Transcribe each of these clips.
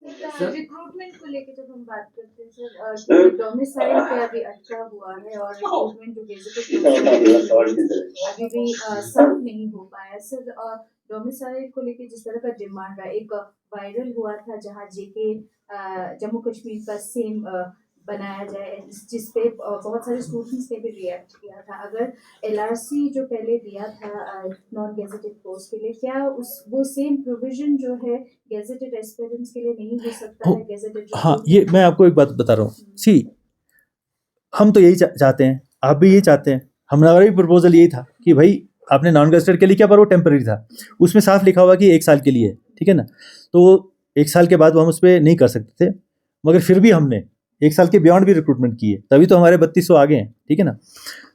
Recruitment को लेके जब हम बात करते हैं सर, डोमिसाइल पे अभी अटका हुआ है और रिक्रूटमेंट जो गेजेटेड अभी भी साफ नहीं हो पाया सर। डोमिसाइल को लेके जिस तरह का डिमांड रहा, एक वायरल हुआ था जहां जेके जम्मू कश्मीर का सेम बनाया जाए, जिसपे बहुत सारे स्टूडेंट्स ने भी रिएक्ट किया था। अगर एलआरसी जो पहले दिया था नॉन गेजेटेड पोस्ट के लिए, क्या उस वो सेम प्रोविजन जो है गेजेटेड एस्पिरेंट्स के लिए नहीं हो सकता है गेजेटेड? हाँ, ये मैं आपको एक बात बता रहा हूँ। सी, हम तो यही चाहते हैं, आप भी यही चाहते हैं। हमारा भी प्रपोजल यही था कि भाई आपने नॉन गेजेटेड के लिए क्या, पर वो टेम्पररी था, उसमें साफ लिखा हुआ कि 1 साल के लिए है, ठीक है ना। तो 1 साल के बाद वो हम उस पर नहीं कर सकते थे, मगर फिर भी हमने 1 साल के बियॉन्ड भी रिक्रूटमेंट की है, तभी तो हमारे 3200 आगे हैं, ठीक है ना।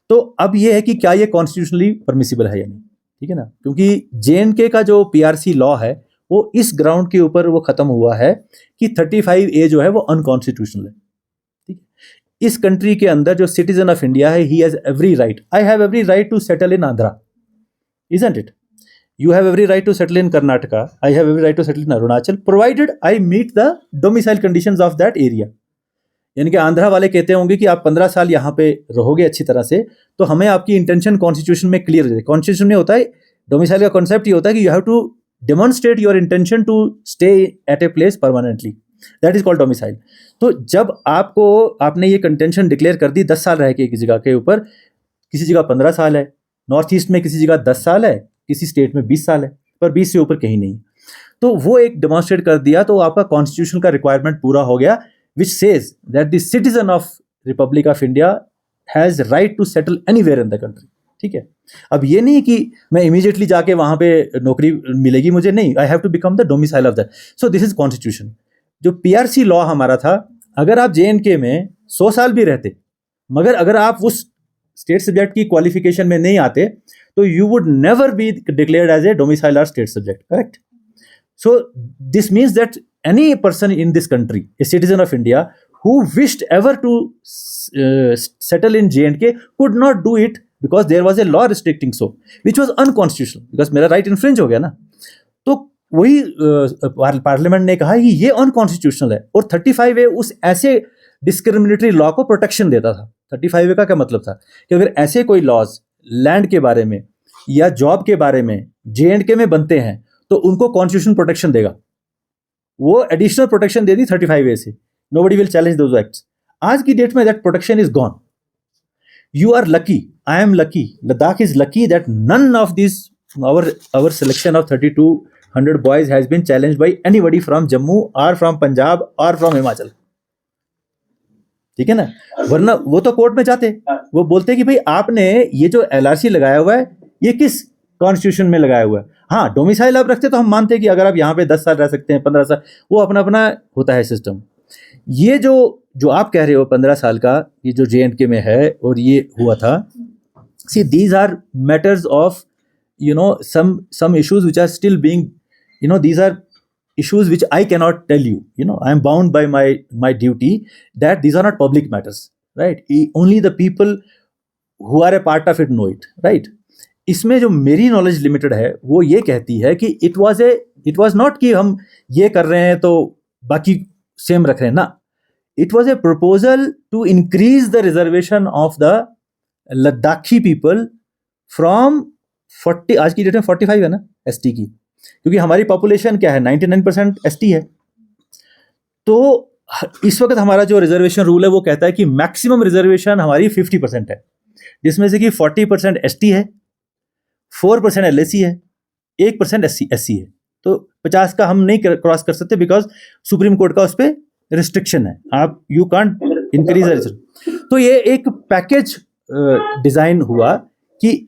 तो अब ये है कि क्या ये कॉन्स्टिट्यूशनली परमिसिबल है या नहीं, ठीक है ना, क्योंकि जेएनके का जो पीआरसी लॉ है वो इस ग्राउंड के ऊपर वो खत्म हुआ है कि 35A जो है वो अनकॉन्स्टिट्यूशनल है, ठीक है। इस कंट्री के अंदर जो सिटीजन ऑफ इंडिया है, he has every right, I have every right to settle in Andhra, isn't it? You have every right to settle in Karnataka. I have every right to settle in Arunachal, provided I meet the domicile conditions of that area. यानी कि आंध्रा वाले कहते होंगे कि आप 15 साल यहाँ पे रहोगे अच्छी तरह से, तो हमें आपकी इंटेंशन कॉन्स्टिट्यूशन में क्लियर हो जाए। कॉन्स्टिट्यूशन में होता है, डोमिसाइल का कॉन्सेप्ट ये होता है कि you have to demonstrate your intention to stay at a place permanently, that is called domicile. तो जब आपने ये कंटेंशन डिक्लेयर कर दी 10 साल रह के किसी जगह के ऊपर, किसी जगह 15 साल है, नॉर्थ ईस्ट में किसी जगह 10 साल है, किसी स्टेट में 20 साल है, पर 20 से ऊपर कहीं नहीं, तो वो एक डेमोन्स्ट्रेट कर दिया, तो आपका कॉन्स्टिट्यूशन का रिक्वायरमेंट पूरा हो गया, which says that the citizen of Republic of India has right to settle anywhere in the country, ठीक है। अब ये नहीं कि मैं इमीडिएटली जाके वहां पे नौकरी मिलेगी मुझे, नहीं, I have to become the domicile of that. So this is constitution. जो पीआरसी लॉ हमारा था, अगर आप जेएनके में 100 साल भी रहते, मगर अगर आप उस स्टेट सब्जेक्ट की क्वालिफिकेशन में नहीं आते, तो you would never be declared as a domicile और state subject, correct. So this means that any person in this country, a citizen of India, who wished ever to settle in J&K could not do it because there was a law restricting so, which was unconstitutional, because मेरा right infringe हो गया ना। तो वही parliament ने कहा कि ये अनकॉन्स्टिट्यूशनल है, और 35A उस ऐसे डिस्क्रिमिनेटरी लॉ को प्रोटेक्शन देता था। 35A का क्या मतलब था कि अगर ऐसे कोई लॉज लैंड के बारे में या जॉब के बारे में J&K में बनते हैं, तो उनको कॉन्स्टिट्यूशन प्रोटेक्शन देगा। वो एडिशनल प्रोटेक्शन दे दी 35A से, nobody will challenge those acts. आज की डेट में that protection is gone. You are lucky, I am lucky, Ladakh is lucky that none of this our selection of 3200 boys has been challenged by anybody from Jammu or from Punjab or from Himachal, ठीक है ना। वरना वो तो court में जाते, वो बोलते कि भाई आपने ये जो एलआरसी लगाया हुआ है ये किस कॉन्स्टिट्यूशन में लगाया हुआ है। हाँ, डोमिसाइल आप रखते तो हम मानते हैं कि अगर आप यहाँ पे 10 साल रह सकते हैं, 15 साल, वो अपना अपना होता है सिस्टम। ये जो आप कह रहे हो 15 साल का, ये जो J&K में है और ये हुआ था, see these are matters of some issues which are still being, these are issues which I cannot tell you, I am bound by my duty that these are not public matters, right? Only the people who are a part of it know it, right? इसमें जो मेरी knowledge limited है वो ये कहती है कि it was not कि हम ये कर रहे हैं तो बाकी सेम रख रहे हैं ना। It was a proposal to increase the reservation of the Ladakhi people from 40, आज की डेट में 45 है ना एसटी की, क्योंकि हमारी पॉपुलेशन क्या है, 99% एसटी है। तो इस वक्त हमारा जो रिजर्वेशन रूल है वो कहता है कि मैक्सिमम रिजर्वेशन हमारी 50% है, जिसमें से कि 40% एसटी है, 4% एलएसी है, 1% एससी है। तो 50 का हम नहीं क्रॉस कर सकते, बिकॉज सुप्रीम कोर्ट का उस पर रिस्ट्रिक्शन है, आप यू कांट इंक्रीज। तो ये एक पैकेज डिजाइन हुआ कि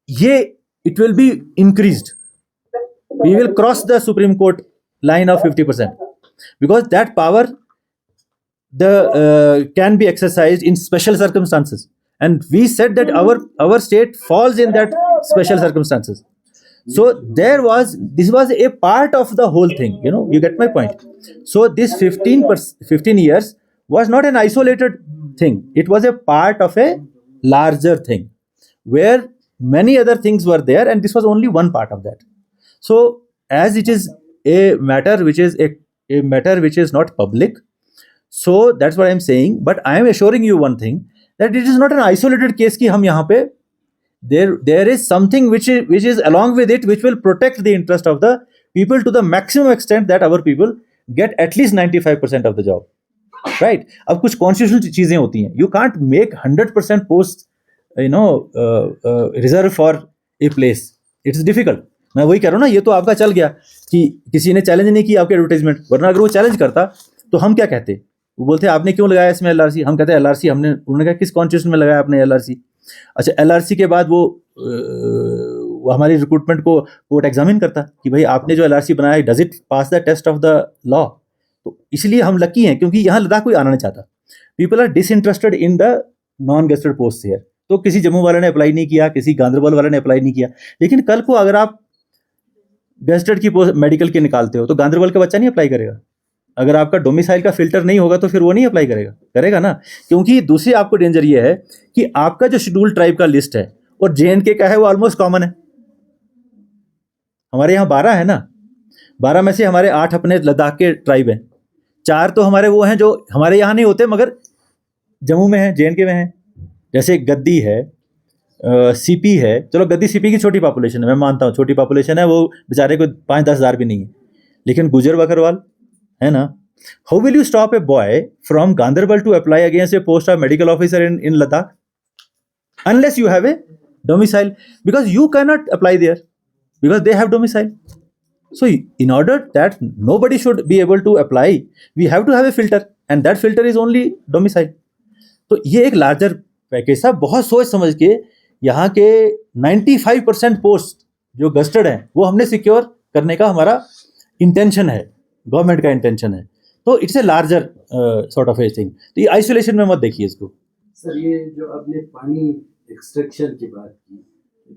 ये it will be increased, we will cross the supreme court line of 50%, because that power can be exercised in special circumstances, and we said that our state falls in that special circumstances. So this was a part of the whole thing, you get my point. So this 15 years was not an isolated thing, it was a part of a larger thing where many other things were there, and this was only one part of that. So as it is a matter which is a a matter which is not public. So that's what I am saying. But I am assuring you one thing, that it is not an isolated case कि हम यहाँ पे there is something which is along with it which will protect the interest of the people to the maximum extent that our people get at least 95% of the job. Right? अब कुछ constitutional चीजें होती हैं. You can't make 100% post reserve for a place. It's difficult. मैं वही कह रहा हूँ ना, ये तो आपका चल गया कि किसी ने चैलेंज नहीं किया आपके एडवर्टाइजमेंट, वरना अगर वो चैलेंज करता तो हम क्या कहते, वो बोलते आपने क्यों लगाया इसमें एलआरसी, हम कहते हैं एलआरसी हमने, उन्होंने कहा किस कॉन्स्टिट्यूशन में लगाया आपने एलआरसी. अच्छा, एलआरसी के बाद वो हमारी रिक्रूटमेंट को कोर्ट एग्जामिन करता कि भाई आपने जो एलआरसी बनाया does it pass the test of the law. तो इसलिए हम लकी हैं क्योंकि यहाँ लद्दाख कोई आना नहीं चाहता. People are disinterested in the non gazetted post here. तो किसी जम्मू वाले ने अप्लाई नहीं किया, किसी गांधरबल वाले ने अप्लाई नहीं किया. लेकिन कल को अगर आप गेस्टेड की पोस्ट मेडिकल के निकालते हो तो गांधरबल का बच्चा नहीं अप्लाई करेगा. अगर आपका डोमिसाइल का फिल्टर नहीं होगा तो फिर वो नहीं अप्लाई करेगा, करेगा ना. क्योंकि दूसरी आपको डेंजर ये है कि आपका जो शेड्यूल ट्राइब का लिस्ट है और जेएनके का है वो ऑलमोस्ट कॉमन है. हमारे यहाँ 12 है ना, 12 में से हमारे 8 अपने लद्दाख के ट्राइब हैं, 4 तो हमारे वो हैं जो हमारे यहाँ नहीं होते मगर जम्मू में हैं, जेएनके में हैं. जैसे गद्दी है, सीपी है. चलो गद्दी सीपी की छोटी पॉपुलेशन है, मैं मानता हूँ छोटी पॉपुलेशन है, वो बेचारे को 5-10 हज़ार भी नहीं है. लेकिन गुजर बकरवाल है ना. How will you stop a boy from Ganderbal to apply against a post of medical officer in Ladakh unless you have a domicile, because you cannot apply there because they have domicile. So in order that nobody should be able to apply, we have to have a filter and that filter is only domicile. तो ये एक larger package था. बहुत सोच समझ के यहाँ के 95% पोस्ट जो गस्टेड हैं वो हमने सिक्योर करने का हमारा इंटेंशन है, गवर्नमेंट का इंटेंशन है. तो it's a larger sort of a thing. तो ये आइसोलेशन में मत देखिए इसको. सर ये जो आपने पानी एक्सट्रैक्शन की बात की,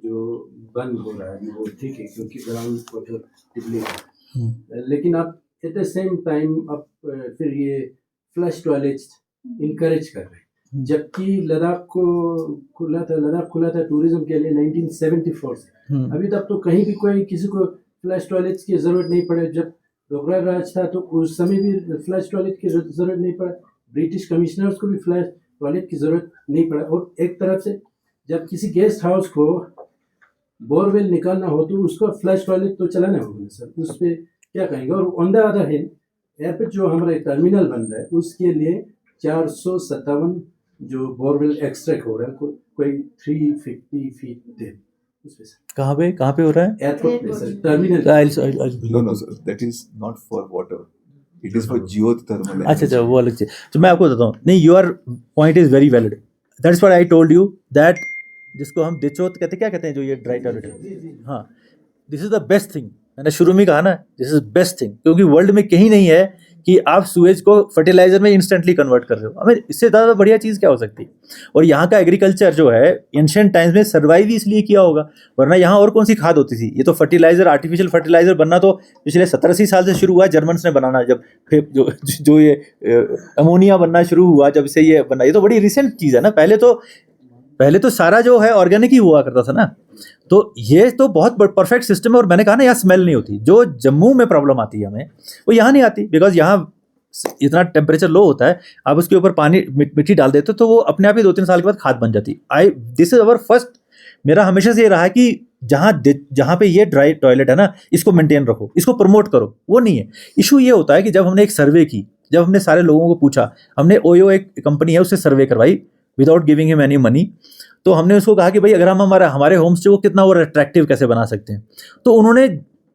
जो बंद हो रहा है वो ठीक है क्योंकि ग्राउंड वाटर डिप्लीट है, लेकिन आप एट द सेम टाइम आप फिर ये फ्लश टॉयलेट्स इनकरेज कर रहे हैं, जबकि लद्दाख खुला था टूरिज्म के लिए 1974 से. अभी तक तो कहीं भी कोई किसी को फ्लश टॉयलेट्स की जरूरत नहीं पड़े. जब डोगरा राज था तो उस समय भी फ्लश टॉयलेट की जरूरत नहीं पड़ा, ब्रिटिश कमिश्नर्स को भी फ्लश टॉयलेट की जरूरत नहीं पड़ा. और एक तरफ से जब किसी गेस्ट हाउस को बोरवेल निकालना हो तो उसको फ्लश टॉयलेट तो चलाना होगा सर, उस पर क्या कहेंगे. और on the other hand airport जो हमारा टर्मिनल बन रहा है उसके लिए 457 जो बोरवेल एक्सट्रैक्ट हो रहा है, कोई 350 फीट डेप उस पे सर. कहाँ पे हो रहा है? एयरपोर्ट पे sir, terminal. No, sir. That is not for water. It is for geothermal. अच्छा, वो अलग चीज. तो मैं आपको बताता हूँ. नहीं, your point is very valid. That's what I told you that जिसको हम दिचोत कहते, क्या कहते हैं जो ये ड्राई टॉयलेट है. हाँ, this is the best thing. मैंने शुरू में कहा ना, दिस इज बेस्ट थिंग, क्योंकि वर्ल्ड में कहीं नहीं है कि आप सुएज को फर्टिलाइजर में इंस्टेंटली कन्वर्ट कर रहे हो. हमें इससे ज़्यादा बढ़िया चीज़ क्या हो सकती है. और यहाँ का एग्रीकल्चर जो है एंशिएंट टाइम्स में सर्वाइव ही इसलिए किया होगा, वरना यहाँ और कौन सी खाद होती थी. ये तो फर्टिलाइजर, आर्टिफिशियल फर्टिलाइजर बनना तो पिछले 70-80 साल से शुरू हुआ. जर्मन्स ने बनाना, जब जो ये अमोनिया बनना शुरू हुआ, जब से ये बना, ये तो बड़ी रिसेंट चीज़ है ना. पहले तो सारा जो है ऑर्गेनिक ही हुआ करता था ना. तो ये तो बहुत परफेक्ट सिस्टम है. और मैंने कहा ना, यहाँ स्मेल नहीं होती. जो जम्मू में प्रॉब्लम आती है हमें, वो यहाँ नहीं आती, बिकॉज यहाँ इतना टेम्परेचर लो होता है. आप उसके ऊपर पानी मिट्टी डाल देते हो तो वो अपने आप ही 2-3 साल के बाद खाद बन जाती. This is our first. मेरा हमेशा से ये रहा है कि जहाँ पे ये ड्राई टॉयलेट है ना, इसको मेंटेन रखो, इसको प्रमोट करो. वो नहीं है. इशू ये होता है कि जब हमने एक सर्वे की, जब हमने सारे लोगों को पूछा, हमने ओयो एक कंपनी है उससे सर्वे करवाई without giving him any money. तो हमने उसको कहा कि भाई अगर हम हमारे होम स्टे को कितना और अट्रैक्टिव कैसे बना सकते हैं. तो उन्होंने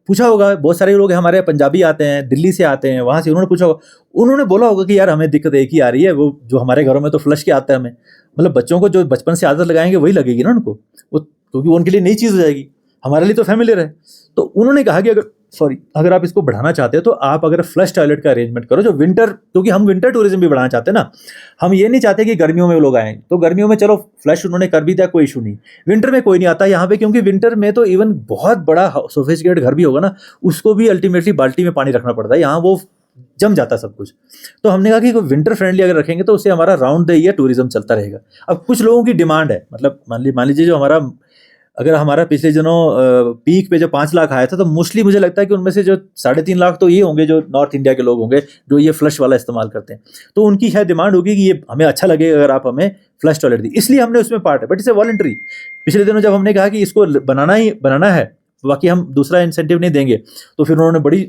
पूछा होगा, बहुत सारे लोग हमारे पंजाबी आते हैं, दिल्ली से आते हैं, वहाँ से उन्होंने पूछा होगा, उन्होंने बोला होगा कि यार हमें दिक्कत एक ही आ रही है, वो जो हमारे घरों में तो फ्लश के आता है हमें. मतलब बच्चों को जो बचपन से आदत लगाएंगे वही लगेगी ना उनको, वो क्योंकि उनके लिए नई चीज़ हो जाएगी, हमारे लिए तो फैमिलियर है. तो उन्होंने कहा कि अगर आप इसको बढ़ाना चाहते हो तो आप अगर फ्लश टॉयलेट का अरेंजमेंट करो जो विंटर, क्योंकि हम विंटर टूरिज्म भी बढ़ाना चाहते हैं ना. हम ये नहीं चाहते कि गर्मियों में लोग आएँ. तो गर्मियों में चलो फ्लश उन्होंने कर भी दिया, कोई इशू नहीं. विंटर में कोई नहीं आता यहाँ पे, क्योंकि विंटर में तो इवन बहुत बड़ा सोफिस्टिकेटेड घर भी होगा ना, उसको भी अल्टीमेटली बाल्टी में पानी रखना पड़ता है. यहाँ वो जम जाता सब कुछ. तो हमने कहा कि विंटर फ्रेंडली अगर रखेंगे तो उससे हमारा राउंड द ईयर टूरिज्म चलता रहेगा. अब कुछ लोगों की डिमांड है, मतलब मान लीजिए जो हमारा अगर हमारा पिछले दिनों पीक पे जो 5 लाख आया था, तो मोस्टली मुझे लगता है कि उनमें से जो 3.5 लाख तो ये होंगे जो नॉर्थ इंडिया के लोग होंगे, जो ये फ्लश वाला इस्तेमाल करते हैं। तो उनकी शायद डिमांड होगी कि ये हमें अच्छा लगेगा अगर आप हमें फ्लश टॉयलेट दी, इसलिए हमने उसमें पार्ट है, बट इट्स ए वॉलंटरी। पिछले दिनों जब हमने कहा कि इसको बनाना है, बाकी हम दूसरा इंसेंटिव नहीं देंगे, तो फिर उन्होंने बड़ी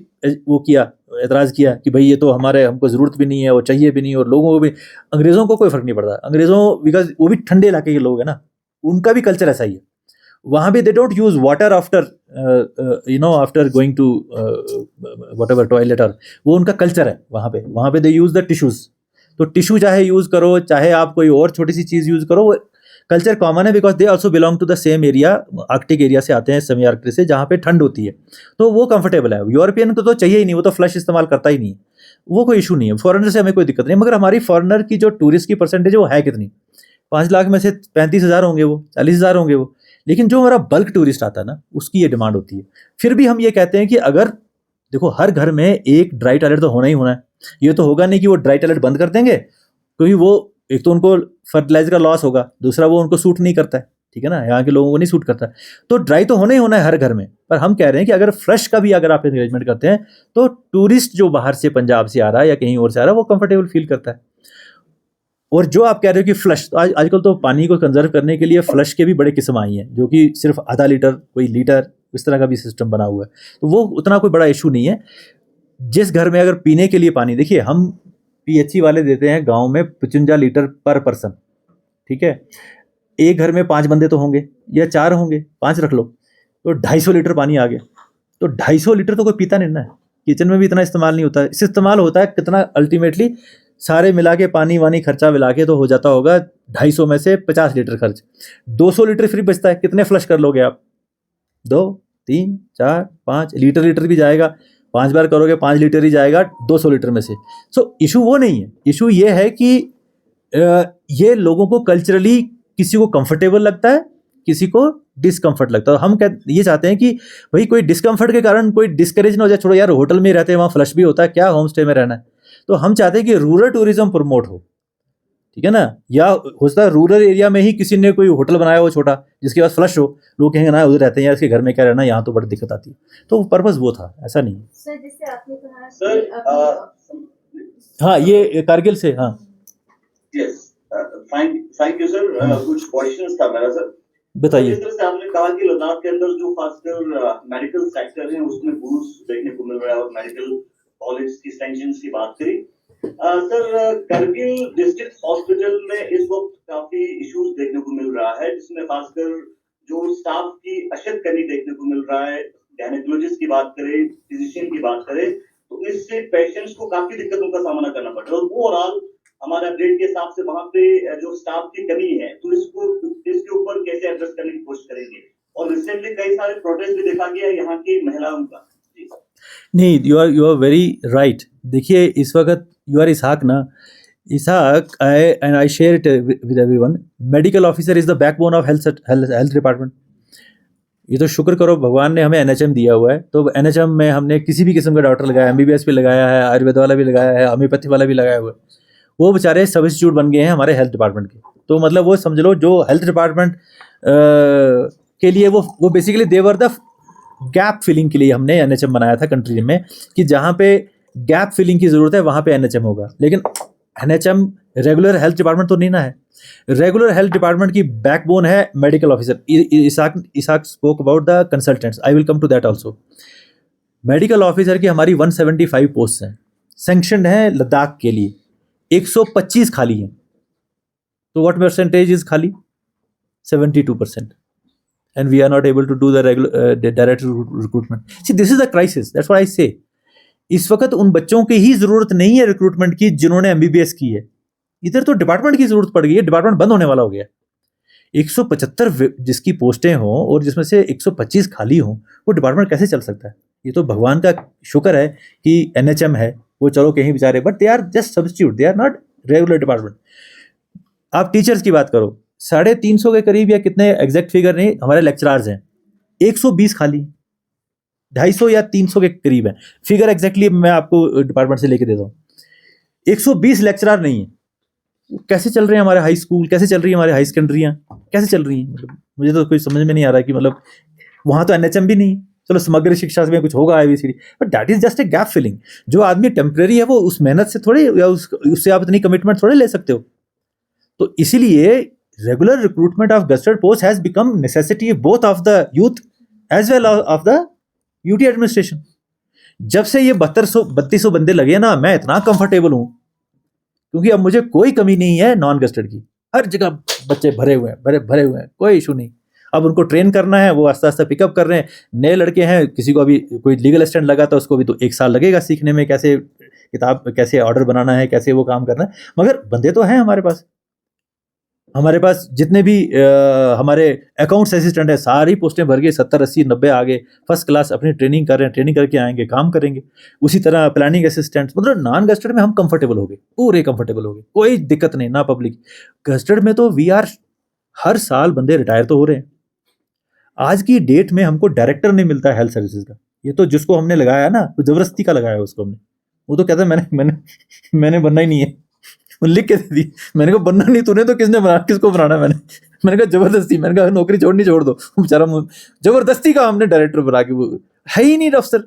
वो किया, एतराज़ किया कि भाई ये तो हमको ज़रूरत भी नहीं है और चाहिए भी नहीं, और लोगों को भी, अंग्रेज़ों को कोई फ़र्क नहीं पड़ता। अंग्रेज़ों, बिकॉज वो भी ठंडे इलाके के लोग हैं ना, उनका भी कल्चर ऐसा ही है। वहाँ भी they don't use water after after going to whatever toilet, और वो उनका कल्चर है वहाँ पे दे यूज़ द टिश्यूज़। तो टिश्यू चाहे यूज़ करो, चाहे आप कोई और छोटी सी चीज़ यूज़ करो, कल्चर कॉमन है, because they also belong to the same area, Arctic area से आते हैं, सेमी आर्कटिक से, जहाँ पे ठंड होती है, तो वो कंफर्टेबल है। यूरोपियन को तो चाहिए ही नहीं, वो तो फ्लश इस्तेमाल करता ही नहीं, वो कोई इशू नहीं है। फॉरेनर से हमें कोई दिक्कत नहीं, मगर हमारी फॉरेनर की जो टूरिस्ट की परसेंटेज है वो है कितनी? 5 लाख में से 35,000 होंगे, वो 40,000 होंगे वो। लेकिन जो हमारा बल्क टूरिस्ट आता है ना, उसकी ये डिमांड होती है। फिर भी हम ये कहते हैं कि अगर देखो, हर घर में एक ड्राई टॉयलेट तो होना ही होना है। ये तो होगा नहीं कि वो ड्राई टॉयलेट बंद कर देंगे, क्योंकि वो एक तो उनको फर्टिलाइजर का लॉस होगा, दूसरा वो उनको सूट नहीं करता है, ठीक है ना, यहाँ के लोगों को नहीं सूट करता है। तो ड्राई तो होना ही होना है हर घर में। पर हम कह रहे हैं कि अगर फ्लश का भी अगर आप एंगेजमेंट करते हैं, तो टूरिस्ट जो बाहर से, पंजाब से आ रहा है या कहीं और से आ रहा है, वो कंफर्टेबल फील करता है। और जो आप कह रहे हो कि फ्लश, तो आजकल तो पानी को कंजर्व करने के लिए फ्लश के भी बड़े किस्म आई हैं, जो कि सिर्फ आधा लीटर, कोई लीटर, इस तरह का भी सिस्टम बना हुआ है। तो वो उतना कोई बड़ा इशू नहीं है। जिस घर में अगर पीने के लिए पानी, देखिए हम पीएचई वाले देते हैं गांव में 55 लीटर पर पर्सन, ठीक है। एक घर में 5 बंदे तो होंगे या 4 होंगे, 5 रख लो, तो 250 लीटर पानी आ गया। तो 250 लीटर तो कोई पीता नहीं ना है, किचन में भी इतना इस्तेमाल नहीं होता है। इससे इस्तेमाल होता है कितना, अल्टीमेटली सारे मिला के पानी वानी खर्चा मिला के तो हो जाता होगा 250 में से 50 लीटर खर्च, 200 लीटर फ्री बचता है। कितने फ्लश कर लोगे आप? 2, 3, 4, 5 लीटर भी जाएगा, 5 बार करोगे 5 लीटर ही जाएगा 200 लीटर में से। सो इशू वो नहीं है, इशू ये है कि ये लोगों को कल्चरली, किसी को कंफर्टेबल लगता है, किसी को डिस्कम्फर्ट लगता है। हम ये चाहते हैं कि भाई कोई डिस्कम्फर्ट के कारण कोई डिस्करेज ना हो जाए, छोड़ो यार होटल में रहते हैं, वहाँ फ्लश भी होता है, क्या होम स्टे में रहना है। तो हम चाहते हैं कि रूरल टूरिज्म प्रमोट हो, ठीक है ना। या हो सकता है रूरल एरिया में ही किसी ने कोई होटल बनाया हो छोटा, जिसके पास फ्लश हो, लोग कहेंगे ना उधर रहते हैं यार, इसके घर में क्या रहना, यहाँ तो बड़ी दिक्कत आती है। तो पर्पस वो था, ऐसा नहीं। सर जैसे आपने कहा हाँ, ये कारगिल से, हाँ यस, थैंक यू सर। कुछ क्वेश्चंस था मेरा सर, बताइए। जिस तरह से आपने कहा कि लद्दाख के अंदर जो खासकर मेडिकल सेक्टर है उसमें बूस्ट देखने को मिल रहा है और मेडिकल कॉलेज की सैंक्शंस की बात करी, सर करगिल डिस्ट्रिक्ट हॉस्पिटल में इस वक्त काफी इश्यूज देखने को मिल रहा है, जिसमें खासकर जो स्टाफ की अशद कमी देखने को मिल रहा है। गायनेकोलॉजिस्ट की बात करें, फिजिशियन की बात करें, तो इससे पेशेंट्स को काफी दिक्कतों का सामना करना पड़ रहा है। और ओवरऑल हमारे अपडेट के हिसाब से वहां पे जो स्टाफ की कमी है, तो इसके ऊपर कैसे एड्रेस करने की कोशिश करेंगे। और रिसेंटली कई सारे प्रोटेस्ट भी देखा गया है यहाँ की महिलाओं का। नहीं, यू आर वेरी राइट। देखिए इस वक्त यू आर इसहाक ना, Ishaq, I share it with everyone, medical officer is the backbone of health department. ये तो शुक्र करो भगवान ने हमें एनएचएम दिया हुआ है, तो एनएचएम में हमने किसी भी किस्म का डॉक्टर लगाया, एमबीबीएस भी लगाया है, आयुर्वेद वाला भी लगाया है, होम्योपैथी वाला भी लगाया हुआ है। वो बेचारे सब्स्टिट्यूट बन गए हैं हमारे हेल्थ डिपार्टमेंट के। तो मतलब वो समझ लो, जो हेल्थ डिपार्टमेंट के लिए वो basically there the gap filling के लिए हमने एनएचएम बनाया था कंट्री में, कि जहाँ पे गैप फिलिंग की ज़रूरत है वहाँ पे एनएचएम होगा। लेकिन एनएचएम रेगुलर हेल्थ डिपार्टमेंट तो नहीं ना है। रेगुलर हेल्थ डिपार्टमेंट की बैकबोन है medical officer. Isaac spoke about the consultants, I will come to that also. Medical officer की हमारी 175 पोस्ट हैं, सेंक्शनड हैं लद्दाख के लिए, 125 खाली हैं। तो व्हाट परसेंटेज इज खाली? 72%. And we are not able to do the regular direct recruitment. See, this is the crisis. That's what I say. इस वक्त उन बच्चों की ही जरूरत नहीं है रिक्रूटमेंट की जिन्होंने एमबीबीएस की है। इधर तो डिपार्टमेंट की जरूरत पड़ गई है, डिपार्टमेंट बंद होने वाला हो गया। 175 जिसकी पोस्टें हों और जिसमें से 125 खाली हों, वो डिपार्टमेंट कैसे चल सकता है? ये तो भगवान का शुक्र है कि एनएचएम है, वो चलो कहीं बेचारे, but they are just substitute, they are not regular department. आप टीचर्स की बात करो, 350 के करीब या कितने एग्जैक्ट फिगर नहीं, हमारे लेक्चरार्स हैं, 120 खाली, 250 या 300 के करीब है फिगर एग्जैक्टली, मैं आपको डिपार्टमेंट से लेके देता हूँ। 120 लेक्चरार नहीं है। कैसे चल रहे हैं हमारे हाई स्कूल, कैसे चल रही है हमारे हाई सेकेंडरियाँ, कैसे चल रही हैं? मतलब मुझे तो कोई समझ में नहीं आ रहा कि मतलब वहाँ तो एनएचएम भी नहीं, चलो समग्र शिक्षा में कुछ होगा ABCD, but that is just a gap filling. जो आदमी टेम्परेरी है वो उस मेहनत से थोड़े या उससे आप इतनी कमिटमेंट थोड़े ले सकते हो। तो इसीलिए regular recruitment of gazetted post has become necessity both of the youth as well of the UT administration. जब से ये 3200 बंदे लगे ना, मैं इतना कंफर्टेबल हूं, क्योंकि अब मुझे कोई कमी नहीं है नॉन गस्टेड की, हर जगह बच्चे भरे हुए हैं, कोई इशू नहीं। अब उनको ट्रेन करना है, वो आस्ते आस्ते पिकअप कर रहे हैं। नए लड़के हैं, किसी को अभी कोई लीगल असिस्टेंट लगा था, उसको भी तो 1 साल लगेगा सीखने में, कैसे किताब, कैसे ऑर्डर बनाना है, कैसे वो काम करना है। मगर बंदे तो हैं हमारे पास जितने भी हमारे अकाउंट्स असिस्टेंट है, सारी पोस्टें भर गई, 70 80 90 आ गए, फर्स्ट क्लास अपनी ट्रेनिंग कर रहे हैं, ट्रेनिंग करके आएंगे, काम करेंगे। उसी तरह प्लानिंग असिस्टेंट, मतलब नॉन गस्टेड में हम कंफर्टेबल हो गए, पूरे कंफर्टेबल हो गए, कोई दिक्कत नहीं ना पब्लिक। गस्टेड में तो वी आर, हर साल बंदे रिटायर तो हो रहे हैं। आज की डेट में हमको डायरेक्टर नहीं मिलता है हेल्थ सर्विसेज का। ये तो जिसको हमने लगाया ना, तो जबरदस्ती का लगाया उसको हमने, वो तो कहता है मैंने बनना ही नहीं है, वो लिख के दे दी। मैंने कहा बनना नहीं तूने तो किसको बनाना मैंने कहा जबरदस्ती, मैंने कहा नौकरी छोड़ दो। बेचारा जबरदस्ती का हमने डायरेक्टर बना के, वो है ही नहीं अफसर।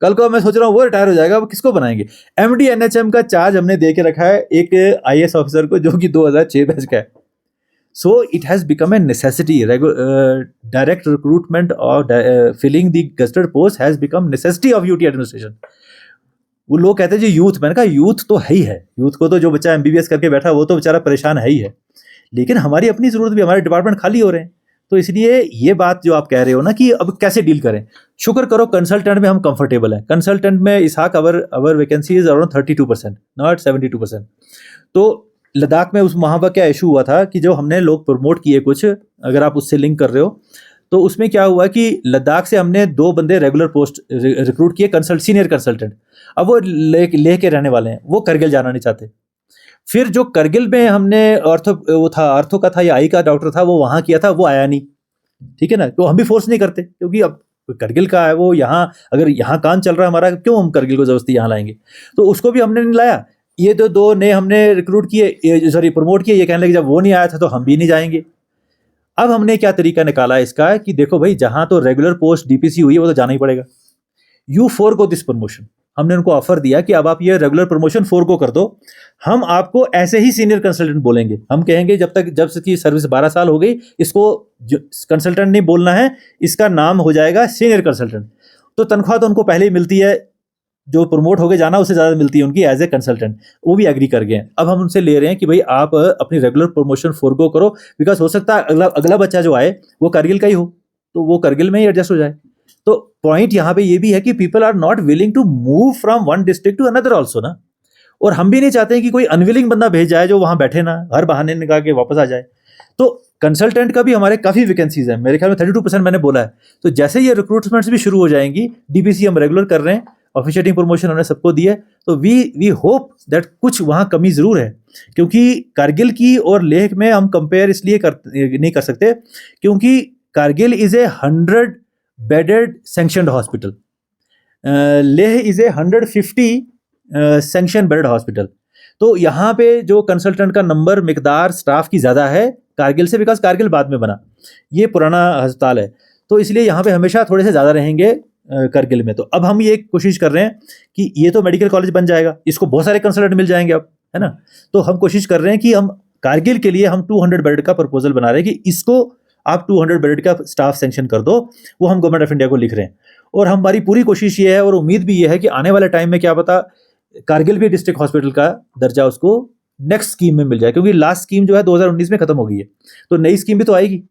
कल को मैं सोच रहा हूँ वो रिटायर हो जाएगा, वो किसको बनाएंगे। MD NHM का चार्ज हमने दे के रखा है एक IAS ऑफिसर को, जो कि 2006 बैच का है। So it has become a necessity. Direct recruitment or filling the gazetted post has become necessity of UT administration. वो लोग कहते हैं जी यूथ, मैंने कहा यूथ तो है ही है, यूथ को तो जो बच्चा MBBS करके बैठा वो तो बेचारा परेशान है ही है, लेकिन हमारी अपनी जरूरत भी, हमारे डिपार्टमेंट खाली हो रहे हैं। तो इसलिए ये बात जो आप कह रहे हो ना कि अब कैसे डील करें, शुक्र करो कंसल्टेंट में हम कंफर्टेबल हैं। कंसल्टेंट में इसहाक अवर वैकेंसी इज अराउंड 32%, नॉट 72%। तो लद्दाख में उस वहाँ पर क्या इशू हुआ था कि जो हमने लोग प्रमोट किए कुछ, अगर आप उससे लिंक कर रहे हो, तो उसमें क्या हुआ कि लद्दाख से हमने 2 बंदे रेगुलर पोस्ट रिक्रूट किए, सीनियर कंसल्टेंट। अब वो लेह के रहने वाले हैं, वो करगिल जाना नहीं चाहते। फिर जो करगिल में हमने आर्थो का था या आई का डॉक्टर था, वो वहाँ किया था, वो आया नहीं, ठीक है ना। तो हम भी फोर्स नहीं करते, क्योंकि अब करगिल का है वो, यहाँ अगर यहाँ काम चल रहा है हमारा, क्यों हम करगिल को जबरदस्ती यहाँ लाएंगे। तो उसको भी हमने नहीं लाया। ये तो 2 ने हमने रिक्रूट किए, सॉरी प्रमोट किए, ये कहने लगे जब वो नहीं आया था तो हम भी नहीं जाएंगे। अब हमने क्या तरीका निकाला इसका कि देखो भाई, जहां तो रेगुलर पोस्ट DPC हुई है वो तो जाना ही पड़ेगा। You forgo this promotion. हमने उनको ऑफर दिया कि अब आप ये रेगुलर प्रमोशन फोरगो कर दो, हम आपको ऐसे ही सीनियर कंसल्टेंट बोलेंगे। हम कहेंगे जब की सर्विस 12 साल हो गई, इसको कंसल्टेंट नहीं बोलना है, इसका नाम हो जाएगा सीनियर कंसल्टेंट। तो तनख्वाह तो उनको पहले ही मिलती है, जो प्रमोट होके जाना उससे ज़्यादा मिलती है उनकी एज ए कंसल्टेंट। वो भी एग्री कर गए हैं। अब हम उनसे ले रहे हैं कि भाई आप अपनी रेगुलर प्रमोशन फोरगो करो, बिकॉज हो सकता है अगला बच्चा जो आए वो करगिल का ही हो, तो वो करगिल में ही एडजस्ट हो जाए। तो पॉइंट यहाँ पे ये भी है कि people are not willing to move from one district to another also ना। और हम भी नहीं चाहते हैं कि कोई अनविलिंग बंदा भेज जाए जो वहाँ बैठे ना, हर बहाने निकाल के वापस आ जाए। तो कंसल्टेंट का भी हमारे काफ़ी वैकेंसीज हैं, मेरे ख्याल में 32% मैंने बोला है। तो जैसे ये रिक्रूटमेंट्स भी शुरू हो जाएंगी, DPC हम रेगुलर कर रहे हैं, ऑफिशिएटिंग प्रमोशन हमने सबको दी है, तो वी होप दैट कुछ वहाँ कमी ज़रूर है। क्योंकि कारगिल की और लेह में हम कंपेयर इसलिए नहीं कर सकते क्योंकि Kargil is a 100 bedded sanctioned hospital, Leh is a 150 sanction bedded hospital. तो यहाँ पे जो कंसल्टेंट का नंबर, मिकदार स्टाफ की ज़्यादा है कारगिल से, बिकॉज कारगिल बाद में बना, ये पुराना अस्पताल है, तो इसलिए यहाँ पे हमेशा थोड़े से ज़्यादा रहेंगे करगिल में। तो अब हम ये कोशिश कर रहे हैं कि ये तो मेडिकल कॉलेज बन जाएगा, इसको बहुत सारे कंसल्टेंट मिल जाएंगे अब, है ना। तो हम कोशिश कर रहे हैं कि हम कारगिल के लिए हम 200 बेड का प्रपोजल बना रहे हैं कि इसको आप 200 बेड का स्टाफ सेंक्शन कर दो, वो हम गवर्नमेंट ऑफ इंडिया को लिख रहे हैं। और हमारी पूरी कोशिश ये है और उम्मीद भी ये है कि आने वाले टाइम में क्या पता कारगिल भी डिस्ट्रिक्ट हॉस्पिटल का दर्जा उसको नेक्स्ट स्कीम में मिल जाए, क्योंकि लास्ट स्कीम जो है 2019 में खत्म हो गई है, तो नई स्कीम भी तो आएगी।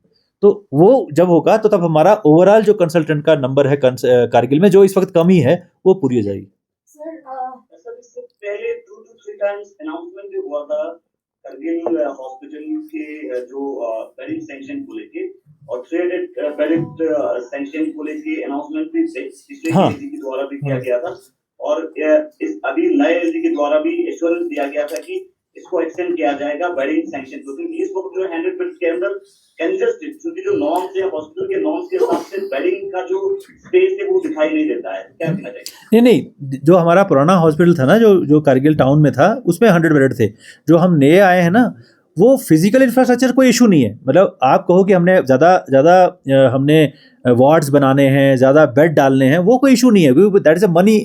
तो वो जब होगा तो तब हमारा ओवरऑल जो कंसल्टेंट का नंबर है कारगिल में, जो इस वक्त कमी है, वो पूरी हो जाएगी। सर इससे पहले 2 to 3 टाइम्स अनाउंसमेंट भी हुआ था करगिल हॉस्पिटल के जो बेडिंग सेंक्शन को लेके, और 300 बेड सेंक्शन को लेके अनाउंसमेंट भी पिछले एजी के द्वारा भी किया गया था, और इस अभी नए एजी के द्वारा भी एश्योरेंस दिया गया था कि इसको एक्सटेंड किया जाएगा बेडिंग सेंक्शन को। क्योंकि इस वक्त जो 100 बेड के अंदर कंजस्टेड, क्योंकि जो नॉर्म्स है हॉस्पिटल के नॉर्म्स के हिसाब से बेडिंग का जो स्पेस है वो दिखाई नहीं देता है। क्या कहना चाहिए? नहीं, जो हमारा पुराना हॉस्पिटल था ना, जो कारगिल टाउन में था, उसमें 100 बेड थे। जो हम नए आए हैं ना, वो फिजिकल इंफ्रास्ट्रक्चर कोई इशू नहीं है। मतलब आप कहो कि हमने ज़्यादा हमने वार्ड्स बनाने हैं, ज़्यादा बेड डालने हैं, वो कोई इशू नहीं है, क्योंकि that is a money,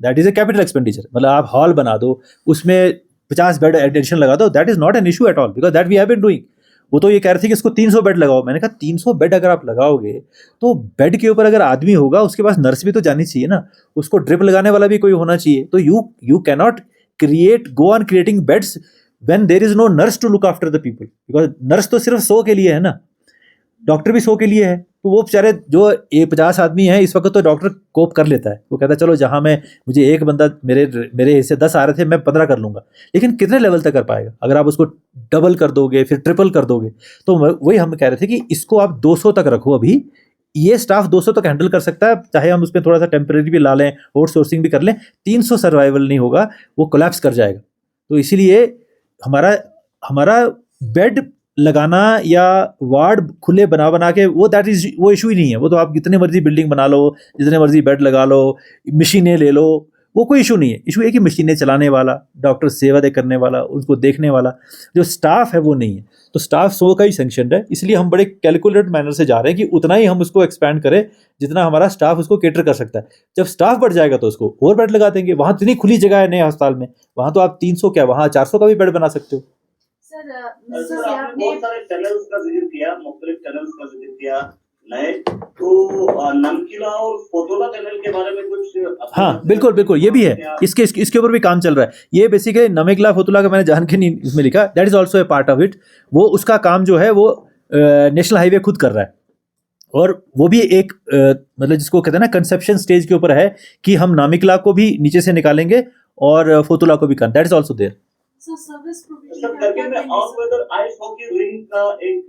that is a capital expenditure. मतलब आप हॉल बना दो, उसमें 50 बेड एडिशन लगा दो, that is not an issue at all, because that we have been doing. वो तो ये कह रहे थे कि इसको 300 बेड लगाओ। मैंने कहा 300 बेड अगर आप लगाओगे तो बेड के ऊपर अगर आदमी होगा उसके पास नर्स भी तो जानी चाहिए ना, उसको ड्रिप लगाने वाला भी कोई होना चाहिए। तो you cannot go on creating beds when there is no nurse to look after the people, because nurse तो सिर्फ 100 के लिए है ना, डॉक्टर भी 100 के लिए है। तो वो बेचारे जो 50 आदमी हैं इस वक्त, तो डॉक्टर कोप कर लेता है, वो कहता है चलो जहां मुझे एक बंदा, मेरे हिस्से 10 आ रहे थे, मैं 15 कर लूंगा। लेकिन कितने लेवल तक कर पाएगा? अगर आप उसको डबल कर दोगे, फिर ट्रिपल कर दोगे, तो वही हम कह रहे थे कि इसको आप 200 तक रखो। अभी ये स्टाफ 200 तक हैंडल कर सकता है, चाहे हम उसमें थोड़ा सा टेम्परेरी भी ला लें, आउटसोर्सिंग भी कर लें, 300 सर्वाइवल नहीं होगा, वो कोलैप्स कर जाएगा। तो इसीलिए हमारा बेड लगाना या वार्ड खुले बना के वो इशू ही नहीं है। वो तो आप जितने मर्जी बिल्डिंग बना लो, जितने मर्जी बेड लगा लो, मशीनें ले लो, वो कोई इशू नहीं है। इशू है कि मशीनें चलाने वाला, डॉक्टर सेवा करने वाला, उसको देखने वाला जो स्टाफ है वो नहीं है। तो स्टाफ 100 का ही सेंक्शन है, इसलिए हम बड़े कैलकुलेटेड मैनर से जा रहे हैं कि उतना ही हम उसको एक्सपैंड करें जितना हमारा स्टाफ उसको केटर कर सकता है। जब स्टाफ बढ़ जाएगा तो उसको और बेड लगा देंगे। वहाँ इतनी खुली जगह है नए अस्पताल में, वहाँ तो आप 300 क्या, वहाँ 400 का भी बेड बना सकते हो। सर सर आपने बहुत सारे टनल्स का जिक्र किया, मुख्तलिफ टनल्स का जिक्र किया नए, तो नमकीला और फोटोला टनल के बारे में कुछ? हाँ बिल्कुल ये भी है, इसके ऊपर भी काम चल रहा है। ये बेसिकली नमेगला फोतुला का मैंने जान के नहीं इसमें लिखा, that is also a part of it. वो उसका काम जो है वो नेशनल हाईवे खुद कर रहा है, और वो भी एक मतलब जिसको कहते हैं ना कंसेप्शन स्टेज के ऊपर है कि हम नामिकला को भी नीचे से निकालेंगे और फोतुला को भी कर, that is also there. Service sir करके में of weather ice hockey rink का एक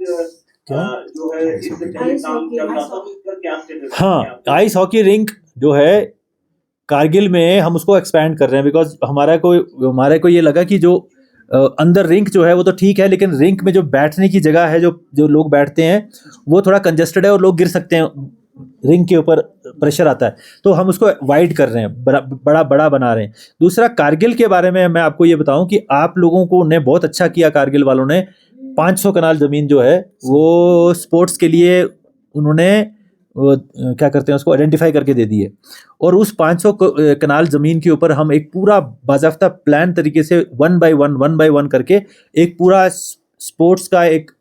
जो है इससे पहले काम चल रहा था, उसका क्या स्टेटस? हाँ, आइस हॉकी रिंक जो है कारगिल में हम उसको एक्सपैंड कर रहे हैं, बिकॉज हमारे को ये लगा कि जो अंदर रिंक जो है वो तो ठीक है, लेकिन रिंक में जो बैठने की जगह है, जो लोग बैठते हैं वो थोड़ा कंजेस्टेड है और लोग गिर सकते हैं, रिंग के ऊपर प्रेशर आता है। तो हम उसको वाइड कर रहे हैं, बड़ा बना रहे हैं। दूसरा, कारगिल के बारे में मैं आपको ये बताऊं कि आप लोगों को ने बहुत अच्छा किया, कारगिल वालों ने 500 कनाल ज़मीन जो है वो स्पोर्ट्स के लिए उन्होंने क्या करते हैं उसको आइडेंटिफाई करके दे दी है। और उस 500 कनाल ज़मीन के ऊपर हम एक पूरा बाज़ाफ्ता प्लान तरीके से 1 बाय 1 करके एक पूरा स्पोर्ट्स का एक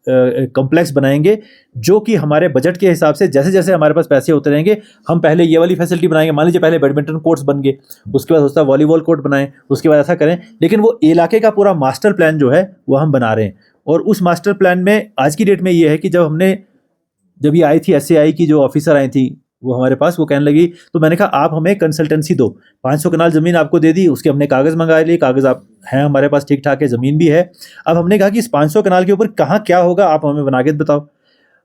कॉम्प्लेक्स बनाएंगे, जो कि हमारे बजट के हिसाब से जैसे जैसे हमारे पास पैसे होते रहेंगे, हम पहले ये वाली फैसिलिटी बनाएंगे। मान लीजिए पहले बैडमिंटन कोर्ट्स बन गए, उसके बाद होता है वॉलीबॉल कोर्ट बनाएं, उसके बाद ऐसा करें। लेकिन वो इलाके का पूरा मास्टर प्लान जो है वो हम बना रहे हैं। और उस मास्टर प्लान में आज की डेट में ये है कि जब ये आई थी SAI की जो ऑफिसर आई थी वो हमारे पास, वो कहने लगी, तो मैंने कहा आप हमें कंसल्टेंसी दो, 500 कनाल ज़मीन आपको दे दी, उसके हमने कागज़ मंगा लिए, कागज़ आप हैं हमारे पास ठीक ठाक है, ज़मीन भी है। अब हमने कहा कि इस 500 कनाल के ऊपर कहाँ क्या होगा आप हमें बना के बताओ।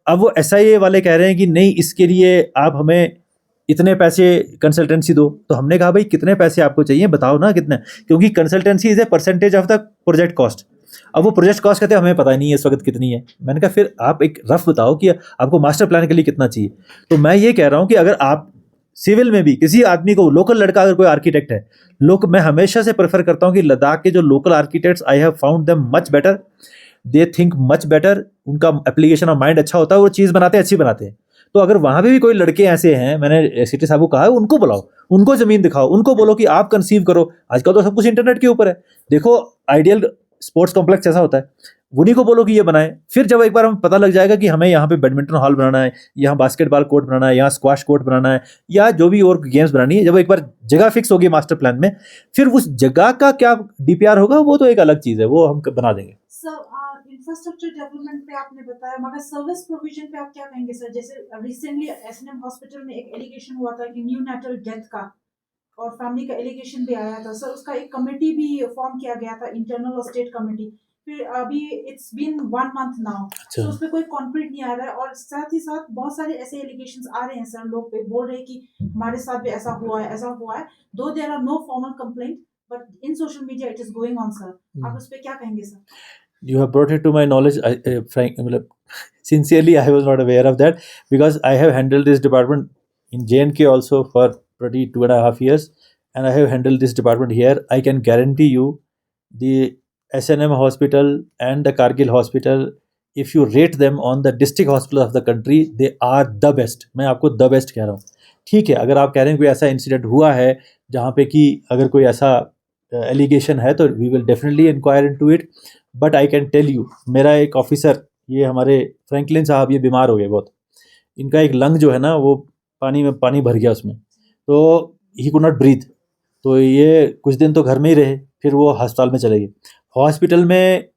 अब वो SIA वाले कह रहे हैं कि नहीं, इसके लिए आप हमें इतने पैसे कंसल्टेंसी दो। तो हमने कहा भाई कितने पैसे आपको चाहिए बताओ ना कितने, क्योंकि consultancy is a percentage of the project cost. अब वो प्रोजेक्ट कॉस्ट कहते हैं हमें पता नहीं है इस वक्त कितनी है। मैंने कहा फिर आप एक रफ बताओ कि आपको मास्टर प्लान के लिए कितना चाहिए। तो मैं ये कह रहा हूँ कि अगर आप सिविल में भी किसी आदमी को, लोकल लड़का अगर कोई आर्किटेक्ट है, मैं हमेशा से प्रेफर करता हूँ कि लद्दाख के जो local architects, I have found them much better, they think much better, उनका एप्लीकेशन ऑफ माइंड अच्छा होता है, वो चीज़ बनाते हैं, अच्छी बनाते हैं। तो अगर वहाँ पे भी कोई लड़के ऐसे हैं, मैंने सिटी साहब को कहा है, उनको बुलाओ, उनको ज़मीन दिखाओ, उनको बोलो कि आप कंसीव करो। आजकल तो सब कुछ इंटरनेट के ऊपर है, देखो आइडियल स्पोर्ट्स कॉम्प्लेक्स ऐसा होता है, उन्हीं को बोलो कि ये बनाएं। फिर जब एक बार हमें पता लग जाएगा कि हमें यहाँ पे बैडमिंटन हॉल बनाना है, यहाँ बास्केटबॉल कोर्ट बनाना है, यहाँ स्क्वाश कोर्ट बनाना है, या जो भी और गेम्स बनानी है, जब एक बार जगह फिक्स होगी मास्टर प्लान में, फिर उस जगह का क्या DPR होगा वो तो एक अलग चीज़ है, वो हम बना देंगे। इंफ्रास्ट्रक्चर डेवलपमेंट पे आपने बताया, मगर सर्विस प्रोविजन पे आप क्या कहेंगे सर? जैसे रिसेंटली SNM हॉस्पिटल में एक एलिगेशन हुआ था कि न्यू नेटल डेथ का, और फैमिली का एलिगेशन भी आया था सर, उसका एक कमेटी भी फॉर्म किया गया था, इंटरनल और स्टेट कमेटी। फिर अभी इट्स बीन 1 मंथ नाउ, तो उस पर कोई कॉन्क्रीट नहीं आ रहा है। और साथ ही साथ बहुत सारे ऐसे एलिगेशंस आ रहे हैं सर, लोग पे बोल रहे हैं कि हमारे साथ भी ऐसा हुआ है, दो there are no formal complaint, but in social media it is going on sir. आप उस पर क्या कहेंगे sir? You have brought it to my knowledge. Sincerely, I was not aware of that, because I have handled this department in J&K also for pretty 2.5 years, and I have handled this department here. I can guarantee you, the S&M hospital and the Kargil hospital, if you rate them on the district hospital of the country, they are the best. मैं आपको the best कह रहा हूँ. ठीक है, अगर आप कह रहे हैं कोई ऐसा इंसिडेंट हुआ है जहाँ पे कि अगर कोई ऐसा एलिगेशन है तो we will definitely inquire into it. But I can tell you, मेरा एक ऑफिसर, ये हमारे फ्रैंकलिन साहब, ये बीमार हो गए बहुत. इनका एक लंग जो है ना, वो पानी भर गया उसमें, तो ही कुड नॉट ब्रीथ. तो ये कुछ दिन तो घर में ही रहे, फिर वो अस्पताल में चले गए. हॉस्पिटल में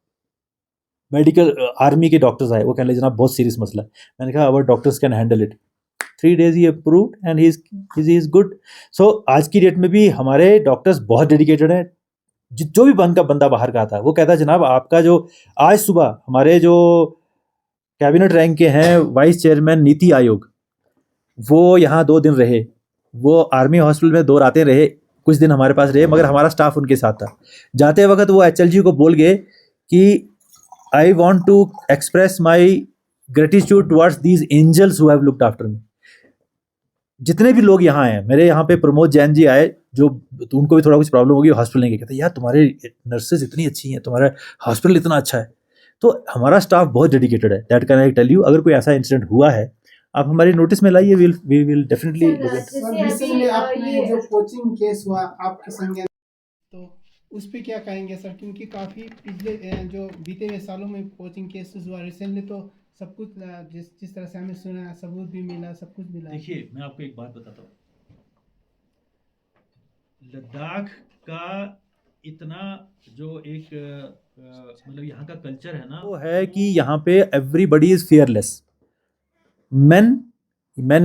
मेडिकल आर्मी के डॉक्टर्स आए, वो कहने लगे जनाब बहुत सीरियस मसला है. मैंने कहा our doctors can handle it. 3 days he approved and he is good. So आज की डेट में भी हमारे डॉक्टर्स बहुत डेडिकेटेड हैं. जो भी बंदा बाहर का आता है वो कहता है जनाब आपका जो आज सुबह हमारे जो कैबिनेट रैंक के हैं वाइस चेयरमैन नीति आयोग, वो यहाँ 2 दिन रहे, वो आर्मी हॉस्पिटल में 2 रातें रहे, कुछ दिन हमारे पास रहे, मगर हमारा स्टाफ उनके साथ था. जाते वक्त वो HLG को बोल गए कि I want to express my gratitude towards these angels who have looked after me. जितने भी लोग यहाँ आए, मेरे यहाँ पे प्रमोद जैन जी आए, जो तो उनको भी थोड़ा कुछ प्रॉब्लम होगी, हॉस्पिटल नहीं गए. कहते यार तुम्हारे नर्सेज इतनी अच्छी हैं, तुम्हारा हॉस्पिटल इतना अच्छा है. तो हमारा स्टाफ बहुत डेडिकेटेड है. That can I tell you. अगर कोई ऐसा इंसिडेंट हुआ है आप हमारी नोटिस में लाइए, we will definitely. Sir, sir जैसे रिसेंटली अभी आपने ये जो कोचिंग केस हुआ आपके संज्ञान, तो उस पे क्या कहेंगे सर? क्योंकि काफ़ी पिछले जो बीते हुए सालों में कोचिंग केसेस हुआ, रिसेंटली तो सब कुछ जिस तरह से हमें सुना, सबूत भी मिला, सब कुछ मिला. देखिए मैं आपको एक बात बताता हूँ, लद्दाख का इतना जो एक मतलब यहाँ का कल्चर है ना, वो है कि यहाँ पे everybody is fearless. men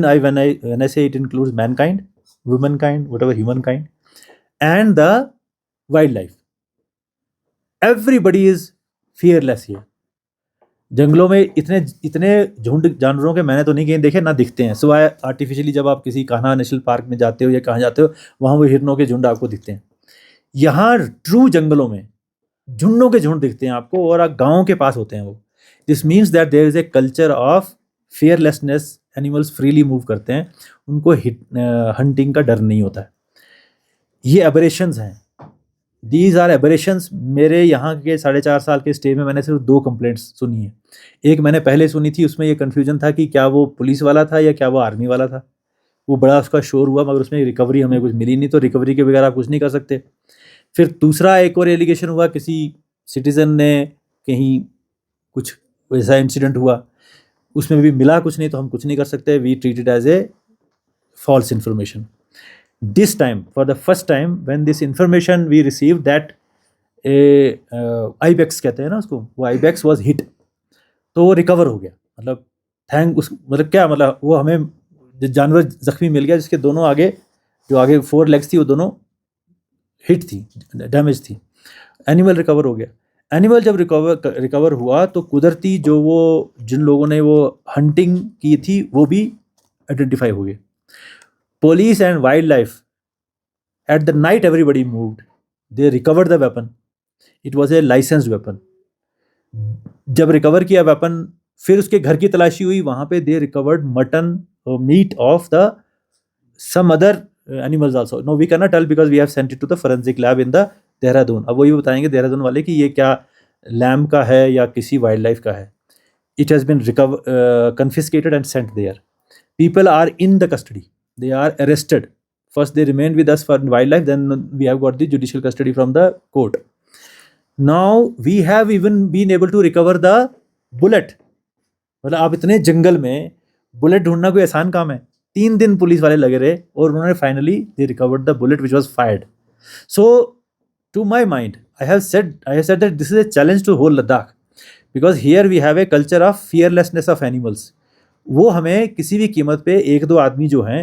I when I say it includes mankind, womankind, whatever humankind, and the wildlife. Everybody is fearless here. जंगलों में इतने झुंड जानवरों के मैंने तो नहीं कहीं देखे, ना दिखते हैं, सिवाय आर्टिफिशियली जब आप किसी कान्हा नेशनल पार्क में जाते हो या कहाँ जाते हो, वहाँ वो हिरनों के झुंड आपको दिखते हैं. यहाँ ट्रू जंगलों में झुंडों के झुंड दिखते हैं आपको, और गाँव के पास होते हैं वो. This means that there is a culture of fearlessness. Animals freely move करते हैं, उनको हंटिंग का डर नहीं होता है. ये एबरेशंस हैं, दीज आर एबरेशंस. मेरे यहाँ के 4.5 साल के स्टे में मैंने सिर्फ 2 कंप्लेंट्स सुनी है. एक मैंने पहले सुनी थी, उसमें ये कन्फ्यूजन था कि क्या वो पुलिस वाला था या क्या वो आर्मी वाला था. वो बड़ा उसका शोर हुआ, मगर उसमें रिकवरी हमें कुछ मिली नहीं, तो रिकवरी के बगैर आप कुछ नहीं कर सकते. फिर दूसरा एक और एलिगेशन हुआ, किसी सिटीज़न ने कहीं कुछ वैसा इंसिडेंट हुआ, उसमें भी मिला कुछ नहीं, तो हम कुछ नहीं कर सकते. We treat it as a false information. This time for the first time when this information we receive that ibex कहते हैं ना उसको, वो आईबेक्स वाज हिट, तो वो रिकवर हो गया. मतलब मतलब क्या, मतलब वो हमें जानवर जख्मी मिल गया जिसके दोनों आगे, जो आगे 4 लेग्स थी, वो दोनों हिट थी, डैमेज थी. एनिमल रिकवर हो गया. एनिमल जब रिकवर हुआ तो कुदरती जो वो जिन लोगों ने वो हंटिंग की थी वो भी आइडेंटिफाई हो गए. Police and wild life at the night everybody moved, they recovered the weapon. It was a licensed weapon. जब रिकवर किया वेपन, फिर उसके घर की तलाशी हुई, वहाँ पे they recovered mutton meat of the some other animals also. No we can not tell because we have sent it to the forensic lab in the Dehradun. अब वही बताएंगे देहरादून वाले कि ये क्या लैम का है या किसी वाइल्ड लाइफ का है. It has been confiscated and sent there. People are in the custody. They are arrested. First they remained with us for wildlife, then we have got the judicial custody from the court. Now we have even been able to recover the bullet. मतलब आप इतने जंगल में bullet ढूंढना कोई आसान काम है? 3 दिन पुलिस वाले लगे रहे और उन्होंने finally they recovered the bullet which was fired. So to my mind, I have said that this is a challenge to whole Ladakh, because here we have a culture of fearlessness of animals. वो हमें किसी भी कीमत पे 1-2 आदमी जो हैं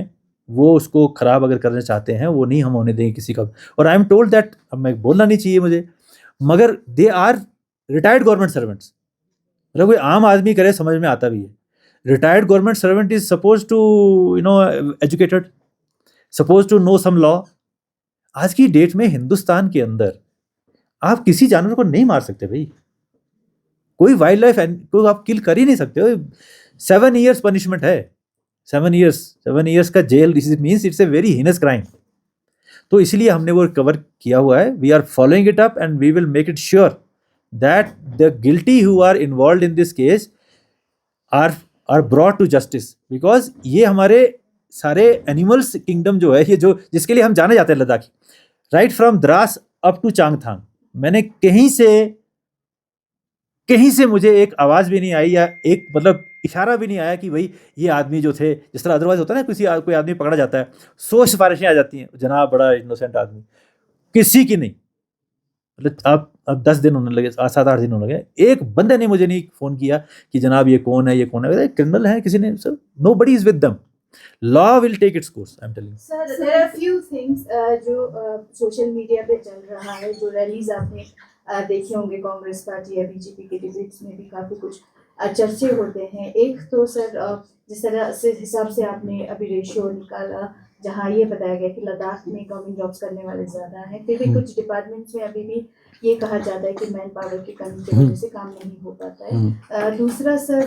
वो उसको ख़राब अगर करना चाहते हैं, वो नहीं हम होने देंगे किसी का. और आई एम टोल्ड दैट, अब मैं बोलना नहीं चाहिए मुझे, मगर they are retired government servants. मतलब कोई आम आदमी करे समझ में आता भी है. Retired government servant is suppose to educated, suppose to know some law. आज की डेट में हिंदुस्तान के अंदर आप किसी जानवर को नहीं मार सकते भाई. कोई वाइल्ड लाइफ को आप किल कर ही नहीं सकते हो. 7 years पनिशमेंट है. 7 years का जेल. This means it's a very heinous crime. तो इसलिए हमने वो रिकवर किया हुआ है. We are following it up and we will make it sure that the guilty who are involved in this case are brought to justice, because ये हमारे सारे एनिमल्स किंगडम जो है, ये जो जिसके लिए हम जाने जाते हैं Ladakh, right from Dras up to Changthang, मैंने कहीं से मुझे एक आवाज भी नहीं आई या एक मतलब इशारा भी नहीं आया कि भाई ये आदमी जो थे, जिस तरह अदरवाइज होता है ना, कोई आदमी पकड़ा जाता है 100 सिफारिशें आ जाती हैं, जनाब बड़ा इनोसेंट आदमी, किसी की नहीं। मतलब अब 10 दिन होने लगे, 7-8 दिन होने लगे, एक बंदे ने मुझे नहीं फोन किया कि जनाब ये कौन है, क्रिमिनल है, किसी ने, sir nobody is with them, law will take its course, I am telling. Sir there are few things जो सोशल मीडिया पे चल रहा है, जो रैलीज आपने देखे होंगे कांग्रेस पार्टी या बीजेपी के डिबेट्स में भी काफी कुछ चर्चे होते हैं। एक तो सर जिस तरह से हिसाब से आपने अभी रेशियो निकाला, जहाँ ये बताया गया कि लद्दाख में गवर्नमेंट जॉब्स करने वाले ज़्यादा हैं, फिर भी कुछ डिपार्टमेंट्स में अभी भी ये कहा जाता है कि मैन पावर की कमी की वजह से काम नहीं हो पाता है। दूसरा सर,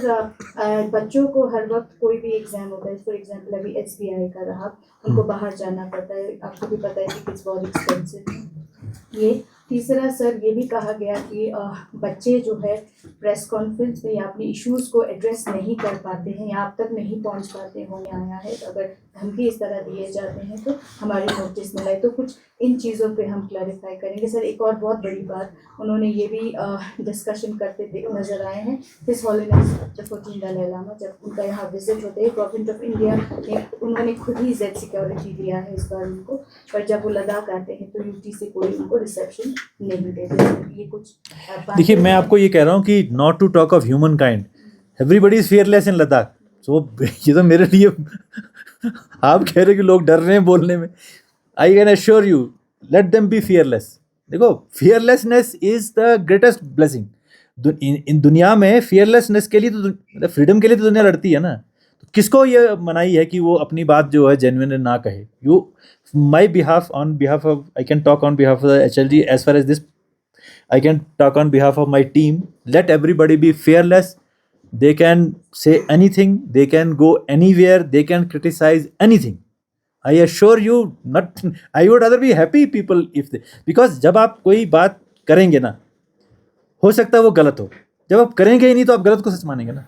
बच्चों को हर वक्त कोई भी एग्जाम होता है, फॉर एग्जांपल अभी SBI का रहा, उनको बाहर जाना पड़ता है, आपको भी पता है कि इट्स बहुत एक्सपेंसिव है ये। तीसरा सर, ये भी कहा गया कि बच्चे जो है प्रेस कॉन्फ्रेंस में या अपने इश्यूज़ को एड्रेस नहीं कर पाते हैं या आप तक नहीं पहुंच पाते होंगे, आया है तो अगर धमकी इस तरह दिए जाते हैं तो हमारे नोटिस में लाए, तो कुछ इन चीज़ों पे हम क्लैरिफाई करेंगे। सर एक और बहुत बड़ी बात उन्होंने ये भी डिस्कशन करते नज़र आए हैं, his holiness the 14th Dalai Lama जब उनका यहाँ विजिट होते हैं, गवर्नमेंट ऑफ इंडिया ने उन्होंने खुद ही जेड सिक्योरिटी दिया है इस बार उनको, पर जब वो लद्दाख आते हैं तो UT से कोई उनको रिसेप्शन नहीं देते। ये कुछ देखिए, मैं आपको ये कह रहा हूँ कि not to talk of human kind, everybody is fearless in Ladakh. So ये तो मेरे लिए आप कह रहे हैं कि लोग डर रहे हैं बोलने में, I can assure you let them be fearless. देखो, fearlessness is the greatest blessing in दुनिया में। फियरलेसनेस के लिए तो मतलब फ्रीडम के लिए तो दुनिया लड़ती है ना, तो किसको ये मनाही है कि वो अपनी बात जो है जेन्युइन ना कहे। You my behalf, on behalf of, I can talk on behalf of the HLG, as far as this I can talk on behalf of my team. Let everybody be fearless. They can say anything. They can go anywhere. They can criticize anything. I assure you, not. I would rather be happy people if they, because जब आप कोई बात करेंगे ना, हो सकता है वो गलत हो, जब आप करेंगे ही नहीं तो आप गलत को सच मानेंगे ना।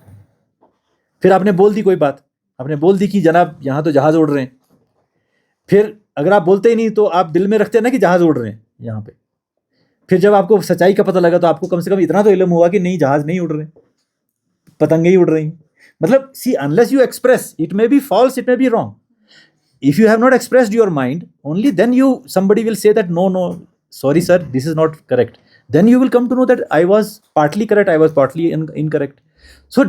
फिर आपने बोल दी कोई बात, आपने बोल दी कि जनाब यहाँ तो जहाज उड़ रहे हैं, फिर अगर आप बोलते ही नहीं तो आप दिल में रखते हैं ना कि जहाज उड़ रहे हैं यहाँ पे, फिर जब आपको सच्चाई का पता लगा तो आपको कम से कम इतना तो इल्म हुआ कि नहीं, जहाज नहीं उड़ रहे, पतंगे ही उड़ रही। मतलब see, unless you express, it may be false, it may be wrong, if you have not expressed your mind, only then you somebody will say that no, sorry sir, this is not correct, then you will come to know that I was partly correct, I was partly incorrect. So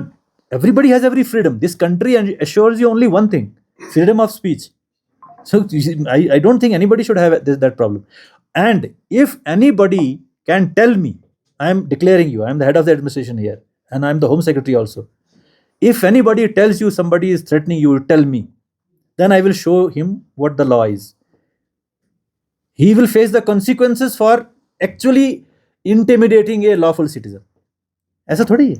everybody has every freedom. This country assures you only one thing, freedom of speech. So I don't think anybody should have that problem. And if anybody can tell me, I am declaring you, I am the head of the administration here, and I am the Home Secretary also. If anybody tells you somebody is threatening you, tell me. Then I will show him what the law is. He will face the consequences for actually intimidating a lawful citizen. ऐसा थोड़ी है,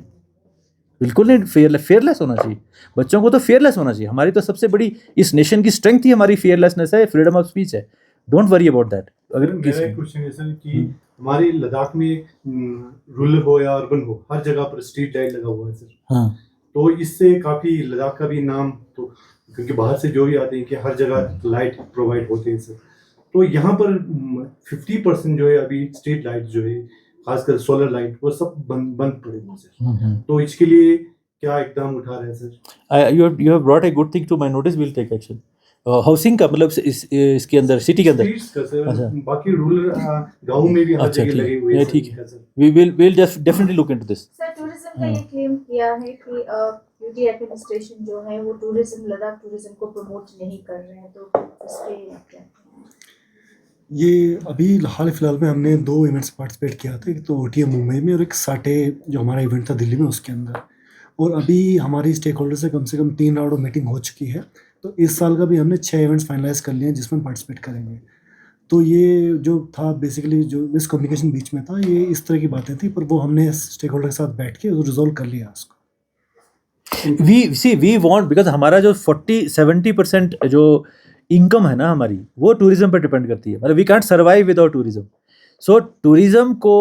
बिल्कुल नहीं। Fearless होना चाहिए, बच्चों को तो फेयरलेस होना चाहिए। हमारी तो सबसे बड़ी इस नेशन की स्ट्रेंथ ही हमारी फेयरलेसनेस है, फ्रीडम ऑफ स्पीच है। Don't worry about that. अगर मेरा एक क्वेश्चन है सर कि हमारी लद्दाख में रूरल हो या अर्बन हो, हर जगह पर स्ट्रीट लाइट लगा हुआ है सर। हाँ, तो इससे काफी लद्दाख का भी नाम, तो क्योंकि बाहर से जो भी आते हैं कि हर जगह लाइट प्रोवाइड होते हैं सर, तो यहाँ पर 50% जो है अभी स्ट्रीट लाइट जो है, खासकर सोलर लाइट, वो सब बंद पड़े हुए सर। तो इसके लिए क्या इकदाम उठा रहे हैं sir? you have brought a good thing to my notice, we'll take action. Housing का मतलब इसके अंदर, सिटी के अंदर, Streets का सर, बाकी रूरल गाँव में भी हर जगह लगे हुए हैं। ठीक है, we'll definitely look into this. Sir tourism का ये क्लेम किया है कि यूटी एडमिनिस्ट्रेशन जो है वो टूरिज्म, लद्दाख टूरिज्म को प्रमोट नहीं कर रहे हैं, तो इसके क्या? ये अभी हाल फिलहाल में हमने 2 इवेंट्स पार्टिसिपेट किया था, एक तो OTM मुंबई में और एक साटे जो हमारा इवेंट था दिल्ली में उसके अंदर। और अभी हमारी स्टेक होल्डर से कम 3 राउंड ऑफ मीटिंग हो चुकी है। तो इस साल का भी हमने 6 इवेंट्स फाइनलाइज कर लिए हैं जिसमें पार्टिसिपेट करेंगे। तो ये जो था बेसिकली जो मिसकम्युनिकेशन बीच में था, ये इस तरह की बातें थी, पर वो हमने स्टेक होल्डर के साथ बैठ के रिजॉल्व कर लिया उसको। वी वांट, बिकॉज हमारा जो 40-70% जो इनकम है ना हमारी, वो टूरिज्म पर डिपेंड करती है। मतलब we can't survive without tourism. So tourism को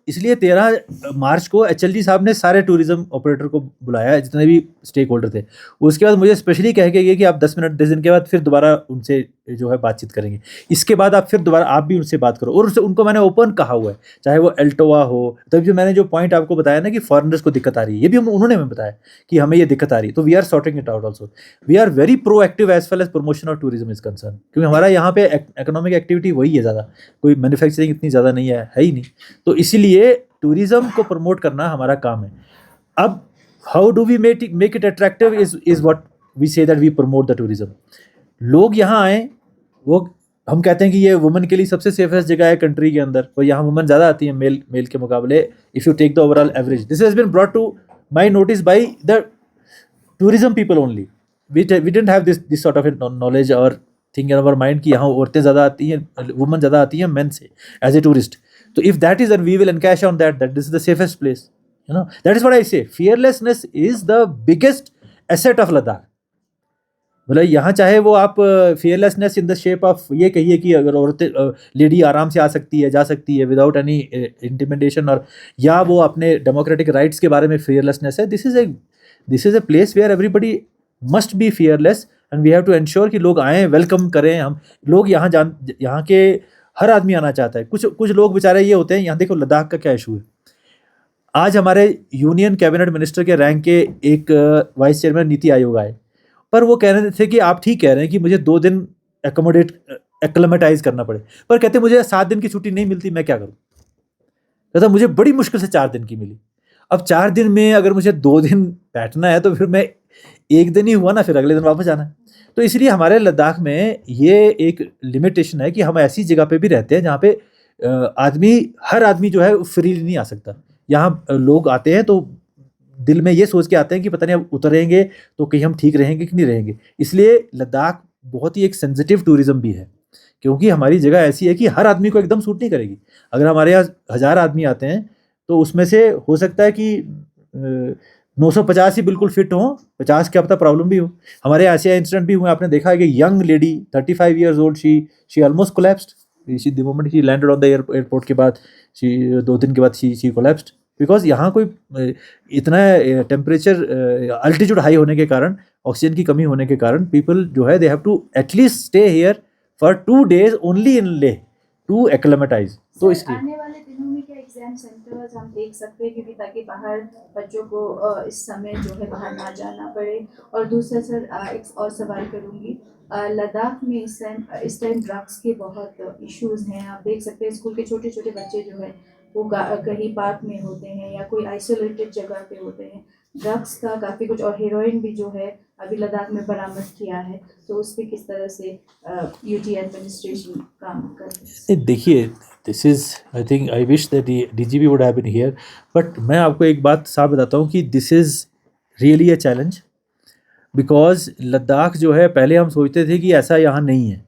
इसलिए 13 मार्च को HLG साहब ने सारे टूरिज्म ऑपरेटर को बुलाया है, जितने भी स्टेक होल्डर थे। उसके बाद मुझे स्पेशली कह के गए कि आप 10 मिनट 10 दिन के बाद फिर दोबारा उनसे जो है बातचीत करेंगे। इसके बाद आप फिर दोबारा आप भी उनसे बात करो, और उससे उनको मैंने ओपन कहा हुआ है, चाहे वो एल्टोवा हो। तब जो मैंने जो पॉइंट आपको बताया ना कि फॉरेनर्स को दिक्कत आ रही है, ये भी उन्होंने हमें बताया कि हमें ये दिक्कत आ रही है, तो we are sorting it out also. We are very proactive as well as promotion of tourism is concern, क्योंकि हमारा यहाँ पे इकोनॉमिक एक्टिविटी वही है ज़्यादा, कोई मैन्युफैक्चरिंग इतनी ज़्यादा नहीं है ही नहीं। तो इसीलिए टूरिज्म को प्रमोट करना हमारा काम है। अब how do we make it attractive is what we say that we promote the tourism. लोग यहाँ आए, वो हम कहते हैं कि ये वुमेन के लिए सबसे सेफेस्ट जगह है कंट्री के अंदर, और यहाँ वुमेन ज़्यादा आती है मेल के मुकाबले। If you take the overall average, this has been brought to my notice by the tourism people only. We didn't have this sort of knowledge और थिंग इन अवर माइंड कि यहाँ औरतें ज़्यादा आती हैं, वुमेन ज़्यादा आती हैं मेन से एज ए टूरिस्ट। तो if that is, then we will encash on that this is the safest place, you know. That is what I say, fearlessness is the biggest asset of Ladakh. मतलब यहाँ चाहे वो आप fearlessness in the shape of ये कहिए कि अगर औरतें लेडी आराम से आ सकती है, जा सकती है विदाउट एनी इंटिमिडेशन, और या वो अपने डेमोक्रेटिक राइट्स के बारे में फियरलेसनेस है। This is a place where everybody must be fearless, and we have to ensure कि लोग आएँ, वेलकम करें। हम लोग यहाँ के हर आदमी आना चाहता है। कुछ लोग बेचारे ये होते हैं, यहाँ देखो लद्दाख का क्या इशू है। आज हमारे यूनियन कैबिनेट मिनिस्टर के रैंक के एक वाइस चेयरमैन नीति आयोग आए, पर वो कह रहे थे कि आप ठीक कह रहे हैं कि मुझे 2 दिन एक्लेमेटाइज करना पड़े, पर कहते मुझे 7 दिन की छुट्टी नहीं मिलती, मैं क्या करूँ। कहता मुझे बड़ी मुश्किल से 4 दिन की मिली। अब 4 दिन में अगर मुझे 2 दिन बैठना है तो फिर मैं 1 दिन ही हुआ ना, फिर अगले दिन वापस जाना है। तो इसलिए हमारे लद्दाख में ये एक लिमिटेशन है कि हम ऐसी जगह पे भी रहते हैं जहाँ पे हर आदमी जो है फ्रीली नहीं आ सकता। यहाँ लोग आते हैं तो दिल में ये सोच के आते हैं कि पता नहीं अब उतरेंगे तो कहीं हम ठीक रहेंगे कि नहीं रहेंगे। इसलिए लद्दाख बहुत ही एक सेंसिटिव टूरिज्म भी है, क्योंकि हमारी जगह ऐसी है कि हर आदमी को एकदम सूट नहीं करेगी। अगर हमारे यहाँ 1000 आदमी आते हैं तो उसमें से हो सकता है कि 950 ही बिल्कुल फिट हो, 50 क्या पता प्रॉब्लम भी हो। हमारे यहाँ ऐसे इंसिडेंट भी हुए, आपने देखा है कि young lady 35 years old, she almost collapsed the moment she landed on the airport के बाद। 2 दिन के बाद शी कोलैप्स्ड, बिकॉज यहाँ कोई इतना टेम्परेचर अल्टीट्यूड हाई होने के कारण, ऑक्सीजन की कमी होने के कारण पीपल जो है they have to at least stay here for 2 days only in Leh to acclimatize. तो इसलिए आने वाले दिनों में क्या एग्जाम सेंटर्स हम देख सकते हैं, क्योंकि ताकि बाहर बच्चों को इस समय जो है बाहर ना जाना पड़े। और दूसरा सर एक और सवाल करूँगी, लद्दाख में इस टाइम ड्रग्स के बहुत इश्यूज हैं। आप देख सकते हैं स्कूल के छोटे छोटे बच्चे जो है वो कहीं पार्क में होते हैं या कोई आइसोलेटेड जगह पे होते हैं। ड्रग्स का काफ़ी कुछ, और हेरोइन भी जो है अभी लद्दाख में बरामद किया है, तो उस पर किस तरह से यूटी एडमिनिस्ट्रेशन काम कर रही है? देखिए, this is I think I wish that DGP would have been here, but मैं आपको एक बात साफ बताता हूँ कि this is really a challenge, because Ladakh जो है पहले हम सोचते थे कि ऐसा यहाँ नहीं है,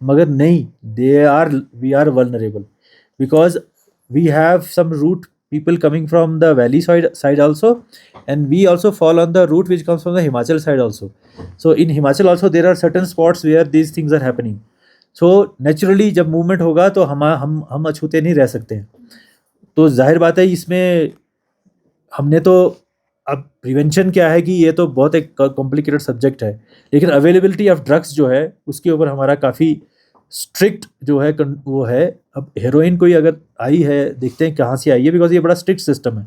मगर नहीं, we are vulnerable because we have some route people coming from the valley side also, and we also fall on the route which comes from the Himachal side also. So in Himachal also there are certain spots where these things are happening. So naturally जब movement होगा तो हम अछूते नहीं रह सकते हैं। तो जाहिर बात है इसमें हमने तो, अब प्रिवेंशन क्या है कि ये तो बहुत एक कॉम्प्लिकेटेड सब्जेक्ट है, लेकिन अवेलेबिलिटी ऑफ ड्रग्स जो है उसके ऊपर हमारा काफ़ी स्ट्रिक्ट जो है वो है। अब हेरोइन कोई अगर आई है, देखते हैं कहाँ से आई है, बिकॉज ये बड़ा स्ट्रिक्ट सिस्टम है।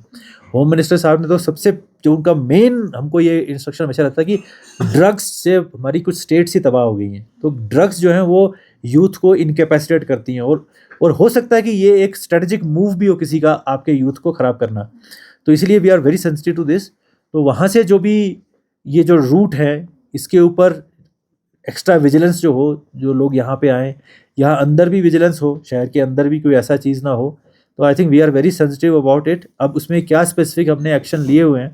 होम मिनिस्टर साहब ने तो सबसे जो उनका मेन हमको ये इंस्ट्रक्शन हमेशा रहता है कि ड्रग्स से हमारी कुछ स्टेट्स ही तबाह हो गई हैं, तो ड्रग्स जो हैं वो यूथ को इनकेपेसिटेट करती हैं, और हो सकता है कि ये एक स्ट्रेटजिक मूव भी हो किसी का, आपके यूथ को ख़राब करना। तो इसलिए we are very sensitive to this. तो वहाँ से जो भी ये जो रूट है इसके ऊपर एक्स्ट्रा विजिलेंस जो हो, जो लोग यहाँ पे आएँ, यहाँ अंदर भी विजिलेंस हो, शहर के अंदर भी कोई ऐसा चीज़ ना हो। तो I think we are very sensitive about it. अब उसमें क्या स्पेसिफिक हमने एक्शन लिए हुए हैं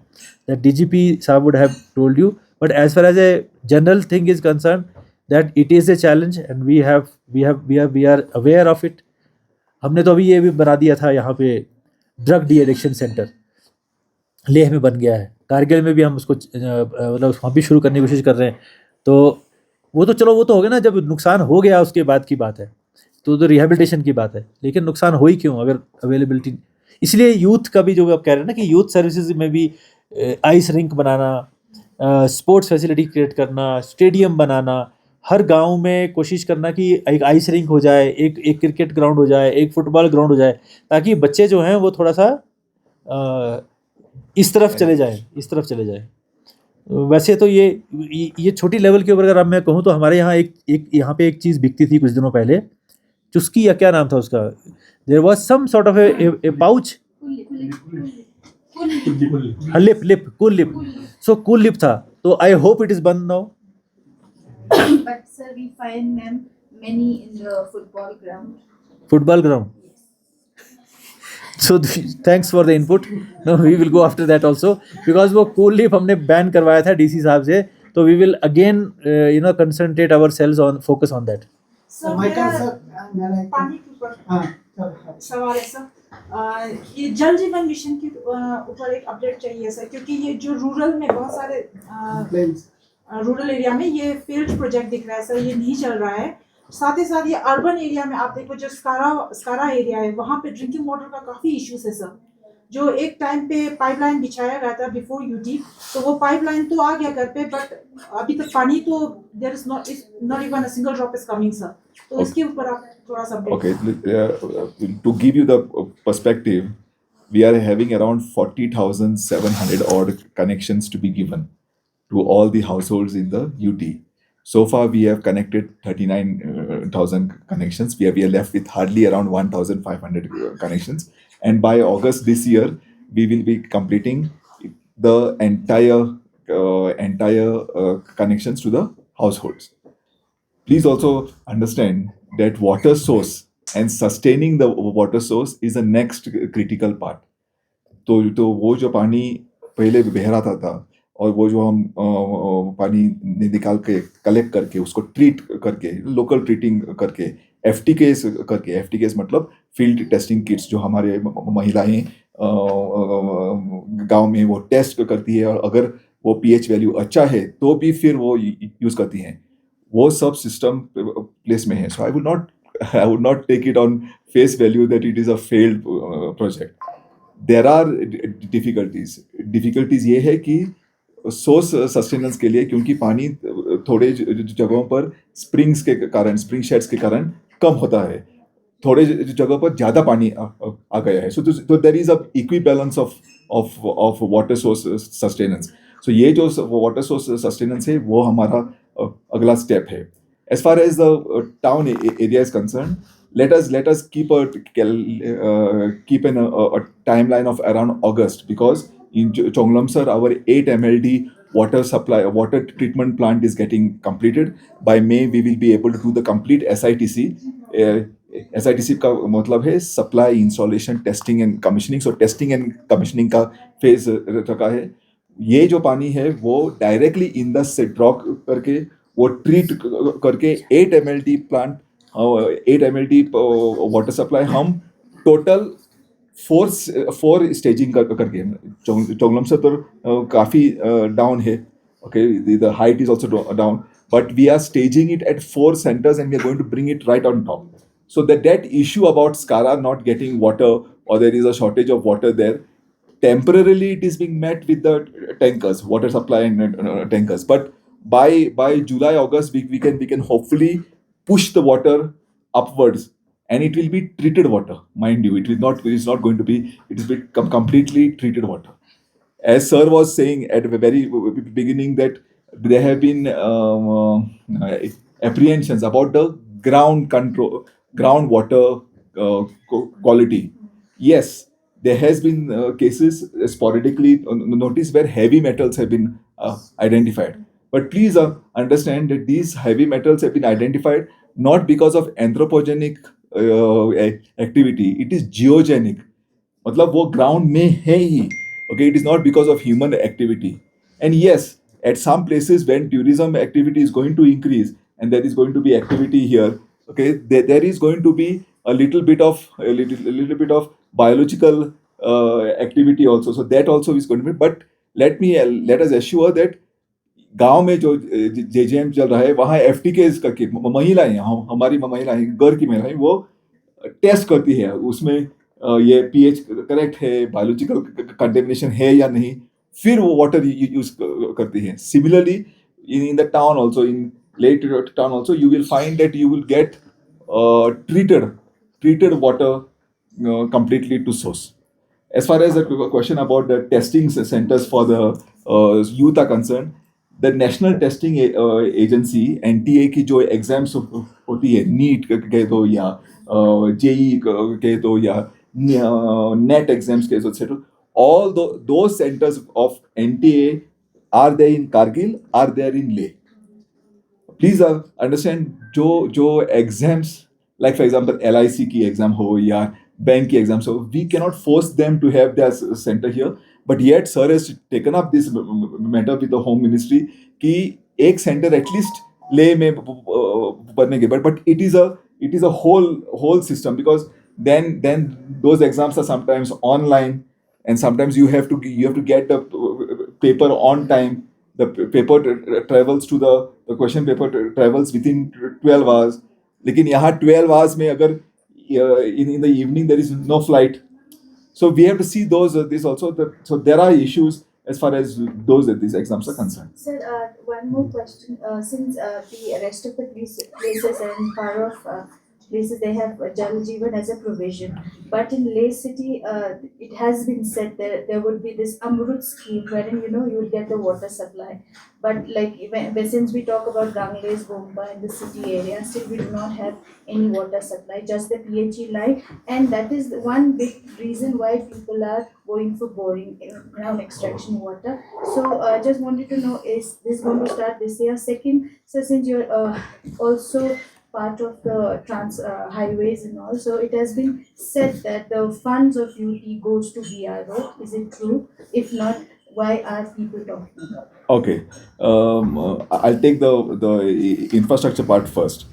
दैट DGP साहब would have told you, but as far as a general thing is concern that it is a challenge and we are aware of it. हमने तो अभी ये भी बना दिया था, यहाँ पे drug de addiction centre Leh में बन गया है, कारगिल में भी हम उसको मतलब वहाँ भी शुरू करने की कोशिश कर रहे हैं। तो वो तो चलो वो तो हो गया ना, जब नुकसान हो गया उसके बाद की बात है। तो रिहेबिलिटेशन की बात है, लेकिन नुकसान हो ही क्यों अगर अवेलेबिलिटी। इसलिए यूथ का भी जो आप कह रहे हैं ना कि यूथ सर्विसेज में भी आइस रिंक बनाना, स्पोर्ट्स फैसिलिटी क्रिएट करना, स्टेडियम बनाना, हर गांव में कोशिश करना कि एक आइस रिंक हो जाए, एक क्रिकेट ग्राउंड हो जाए, एक फुटबॉल ग्राउंड हो जाए, ताकि बच्चे जो हैं वो थोड़ा सा इस तरफ चले जाएं। वैसे तो ये छोटी लेवल के ऊपर अगर अब मैं कहूँ तो हमारे यहाँ एक यहाँ पे एक चीज़ बिकती थी कुछ दिनों पहले, चुस्की या क्या नाम था उसका, there was some sort of a pouch, lip cool lip, so cool lip था, तो आई होप इट इज बंद now. But sir, we find them many in the football ground. So thanks for the input. No, we will go after that also because वो cool leaf हमने ban करवाया था DC साहब से, तो we will again concentrate ourselves on focus on that. Sir मेरा पानी के ऊपर सवाल है सर, ये जल जीवन मिशन के ऊपर एक अपडेट चाहिए सर, क्योंकि ये जो रूरल में बहुत सारे रूरल एरिया में ये फील्ड प्रोजेक्ट दिख रहा है सर, ये नहीं चल रहा है। साथ ही साथ ये अर्बन एरिया में आप देखो जो स्कारा एरिया है, वहाँ पे ड्रिंकिंग वाटर का काफ़ी इश्यूज है सर। जो एक टाइम पे पाइपलाइन बिछाया गया था बिफोर यूटी, तो वो पाइपलाइन तो आ गया घर पे, बट अभी तक पानी तो there is not even a single drop is coming sir. तो इसके ऊपर आप थोड़ा सा to give you the perspective, we are having around 40,700 odd connections to be given to all the households in the UT. So far, we have connected 39,000 connections. We are left with hardly around 1,500 connections. And by August this year, we will be completing the entire connections to the households. Please also understand that water source and sustaining the water source is the next critical part. तो वो जो पानी पहले बह रहा था और वो जो हम पानी निकाल के कलेक्ट करके उसको ट्रीट करके लोकल ट्रीटिंग करके एफटीकेस मतलब फील्ड टेस्टिंग किट्स जो हमारे महिलाएं गांव में वो टेस्ट करती है, और अगर वो पीएच वैल्यू अच्छा है तो भी फिर वो यूज़ करती हैं, वो सब सिस्टम प्लेस में है। So I would not take it on face value that it is a failed project. There are difficulties ये है कि सोर्स सस्टेनेंस के लिए, क्योंकि पानी थोड़े जगहों पर स्प्रिंग शेड्स के कारण कम होता है, थोड़े जगहों पर ज़्यादा पानी आ गया है। So there is a equibalance of water source sustenance. So ये जो वाटर सोर्स सस्टेनेंस है वो हमारा अगला स्टेप है। As far as the town area is concern, let us keep a timeline of around August, because in Chonglamsar our 8 MLD water treatment plant is getting completed. By May we will be able to do the complete SITC. SITC का मतलब है supply, installation, testing and commissioning. So testing and commissioning का phase रखा है। ये जो पानी है वो directly in the ड्रॉ करके वो treat करके 8 MLD plant 8 MLD water supply हम टोटल 4 स्टेजिंग करके, चोंगलमसर तो काफ़ी डाउन है, okay, the height is also down, but we are staging it at 4 centers and we are going to bring it right on top, so that issue about Skara not getting water or there is a shortage of water there, temporarily it is being met with the tankers, water supply and tankers, but by July, August we can hopefully push the water upwards, and it will be treated water, mind you. It is not going to be, it is completely treated water. As sir was saying at the very beginning that there have been apprehensions about the groundwater quality. Yes, there has been cases sporadically noticed where heavy metals have been identified. But please understand that these heavy metals have been identified not because of anthropogenic activity. It is geogenic. मतलब वो ground में है ही. Okay, it is not because of human activity. And yes, at some places when tourism activity is going to increase and there is going to be activity here, okay, there is going to be a little bit of biological activity also. So that also is going to be. But let us assure that गांव में जो JJM चल रहा है वहाँ FTK करके महिलाएं, हमारी महिलाएं, घर की महिलाएं, वो टेस्ट करती है उसमें ये pH करेक्ट है, बायोलॉजिकल कंटेमिनेशन है या नहीं, फिर वो वाटर यूज करती है. Similarly in the town also, in late town also, you will find that you will get treated water completely to source. As far as the question about the testing centers for the youth are concerned, the National Testing Agency NTA की जो exams होती है, NEET कह दो या JEE कह दो या नेट एग्जाम्स कह दो, all those centers of NTA are there in Kargil, are there in Leh. Please understand, जो exams, like for example LIC की exam हो या bank की exams हो, we cannot force them to have their center here, but yet sir has taken up this matter with the Home Ministry कि एक center at least Leh में बनने के, but it is a whole system, because then those exams are sometimes online, and sometimes you have to get the paper on time. The paper travels to the question paper travels within 12 hours. लेकिन यहाँ 12 hours में अगर in the evening there is no flight, so we have to see this also. So there are issues as far as these exams are concerned. Sir, one more question. Since the rest of the places and part of places, they have Jal Jeevan as a provision, but in Leh city, it has been said that there would be this Amrut scheme wherein you will get the water supply. But like since we talk about Gangles, Bomba and the city area, still we do not have any water supply, just the PHE line, and that is the one big reason why people are going for boring ground extraction water. So just wanted to know, is this going to start this year? Second, so since you're also part of the highways and all, so it has been said that the funds of UT goes to BRO. Is it true? If not, why are people talking about it? Okay, I'll take the infrastructure part first.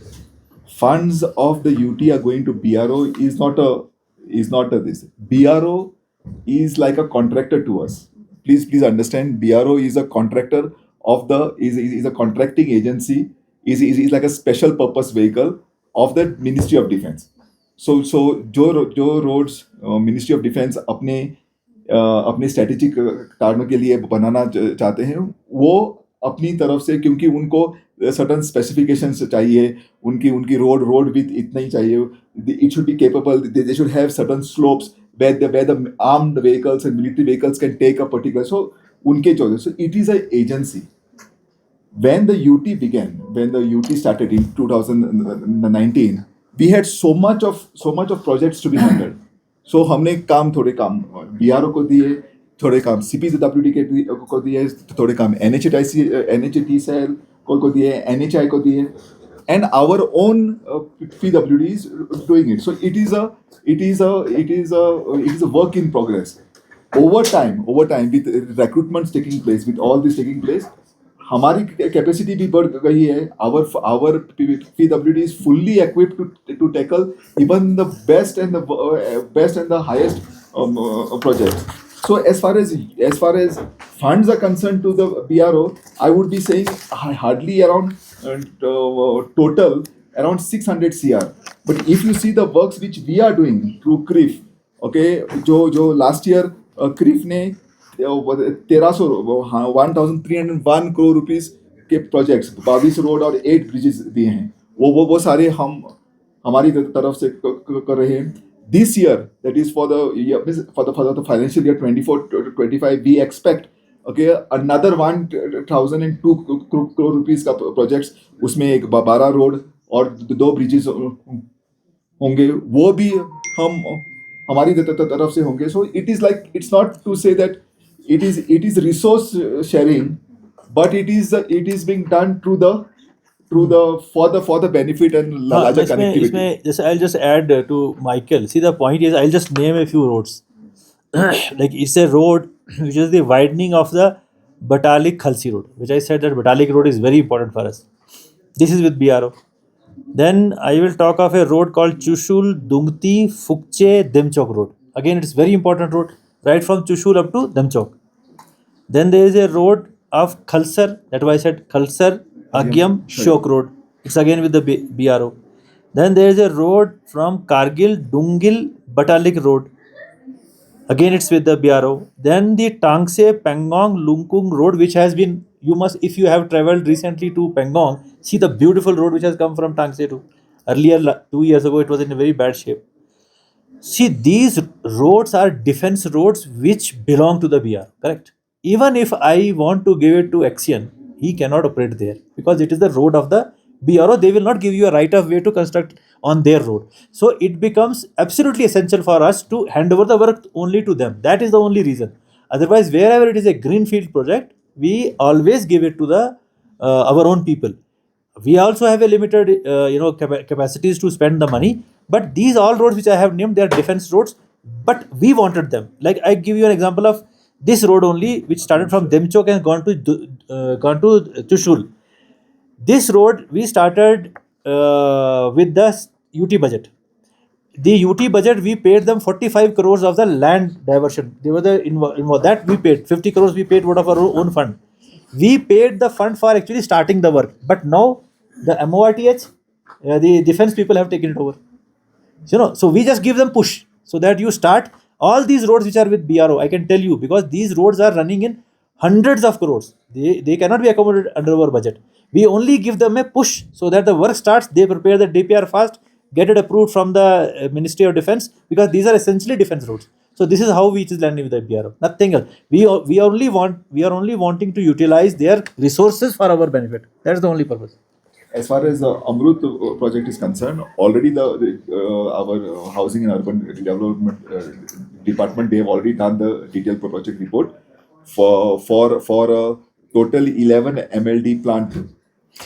Funds of the UT are going to BRO is not a this. BRO is like a contractor to us. Please understand, BRO is a contractor of is a contracting agency, is like a special purpose vehicle of the Ministry of Defense. So जो roads Ministry of Defense अपने strategic कारणों के लिए बनाना चाहते हैं, वो अपनी तरफ से, क्योंकि उनको सर्टन स्पेसिफिकेशंस चाहिए, उनकी रोड विथ इतना ही चाहिए, it should be capable, they should have certain slopes where the armed vehicles and military vehicles can take a particular, so उनके जो, so it is an agency. When the UT started in 2019, we had so much of projects to be handled. So हमने थोड़े काम BRO को दिए, थोड़े काम CPWD को दिए, थोड़े काम NHTCL को दिए, NHI को दिए, and our own PWD is doing it. So it is a work in progress. Over time, with recruitments taking place, with all this taking place, हमारी कैपेसिटी भी बढ़ गई है. Our PWD is fully equipped to tackle even the best and the highest projects. So as far as funds are concerned to the BRO, I would be saying hardly around total around 600 CR. But if you see the works which we are doing through CRIF, okay, जो last year CRIF ने 1,301 crore rupees के projects 22 road और 8 bridges दिए हैं, वो सारे हम हमारी तरफ से कर रहे हैं. This year, that is for the financial year 24-25, we expect another 1,002 crore rupees का प्रोजेक्ट्स, उसमें एक 12 रोड और 2 ब्रिजेस होंगे, वो भी हमारी तरफ से होंगे. So it is like, it's not to say that it is resource sharing, but it is being done for the benefit and larger connectivity. इसमें जैसे I'll just add to Michael. See, the point is, I'll just name a few roads. Like it's a road which is the widening of the Batalik Khalsi road, which I said that Batalik road is very important for us. This is with BRO. Then I will talk of a road called Chushul Dungti Phukche Demchok road. Again, it's very important road, right from Chushul up to Demchok. Then there is a road of Khalsar, that was I said Khalsar, Agyam, Shok Road. It's again with the BRO. Then there is a road from Kargil, Dungil, Batalik Road. Again it's with the BRO. Then the Tangse, Pangong, Lungkung Road, which has been, you must, if you have traveled recently to Pangong, see the beautiful road which has come from Tangse to. Earlier 2 years ago it was in a very bad shape. See, these roads are defense roads which belong to the BR, correct? Even if I want to give it to Axion, he cannot operate there because it is the road of the BRO. They will not give you a right of way to construct on their road. So it becomes absolutely essential for us to hand over the work only to them. That is the only reason. Otherwise, wherever it is a greenfield project, we always give it to the our own people. We also have a limited capacities to spend the money, but these all roads which I have named, they are defense roads, but we wanted them. Like I give you an example of this road only, which started from Demchok and gone to Chushul. This road we started with the UT budget. The UT budget, we paid them 45 crores of the land diversion. They were the involved. That we paid 50 crores, we paid out of our own fund. We paid the fund for actually starting the work, but now the MORTH, the defense people have taken it over. So we just give them push so that you start all these roads which are with BRO. I can tell you, because these roads are running in hundreds of crores. They cannot be accommodated under our budget. We only give them a push so that the work starts. They prepare the DPR fast, get it approved from the Ministry of Defense, because these are essentially defense roads. So this is how we is landing with the BRO. Nothing else. We are only wanting to utilize their resources for our benefit. That's the only purpose. As far as the Amrut project is concerned, already our Housing and Urban Development Department, they have already done the detailed project report for a total 11 MLD plant.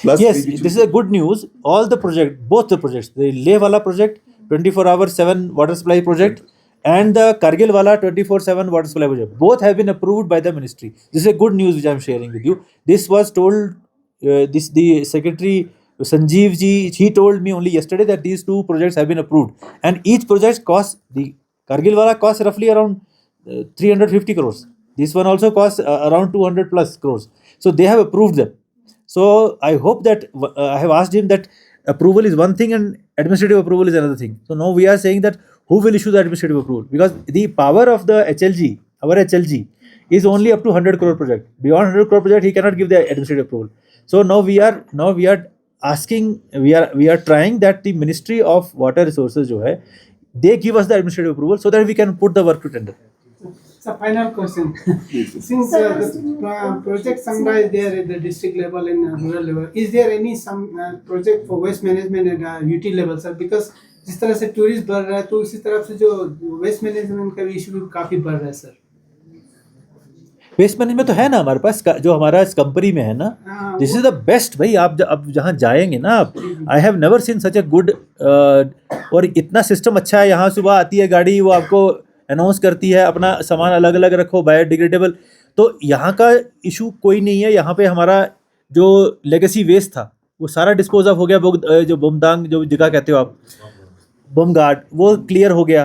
Plus yes, this is a good news. All the project, both the projects, the Leh wala project, 24/7 water supply project, and the Kargil wala 24/7 water supply project, both have been approved by the ministry. This is a good news which I am sharing with you. This was told, the Secretary Sanjeev ji, he told me only yesterday that these two projects have been approved, and each project costs, the Kargil wala costs roughly around 350 crores. This one also costs around 200 plus crores. So they have approved them. So I hope that I have asked him that approval is one thing and administrative approval is another thing. So now we are saying that who will issue the administrative approval, because the power of the HLG, our HLG, is only up to 100 crore project. Beyond 100 crore project, he cannot give the administrative approval. So now we are asking, we are trying that the Ministry of Water Resources जो है, they give us the administrative approval so that we can put the work to tender. So final question. Since the project Sangha is there at the district level and rural level, is there any project for waste management at UT level, sir? Because जिस तरह से tourist बढ़ रहा है, तो उसी तरफ से जो वेस्ट मैनेजमेंट का भी इशू भी काफी बढ़ रहा है, सर. वेस्ट मैनेजमेंट तो है ना हमारे पास, जो हमारा इस कंपनी में है ना. दिस इज द बेस्ट भाई. आप अब जहाँ जाएंगे ना, आप, I have never seen such a good, और इतना सिस्टम अच्छा है. यहाँ सुबह आती है गाड़ी, वो आपको अनाउंस करती है अपना सामान अलग अलग रखो, बायोडिग्रेडेबल. तो यहाँ का इशू कोई नहीं है. यहाँ पे हमारा जो लेगेसी वेस्ट था वो सारा डिस्पोज ऑफ हो गया. जो बोमदांग जो जगह कहते हो आप, बोमगार्ड, वो क्लियर हो गया.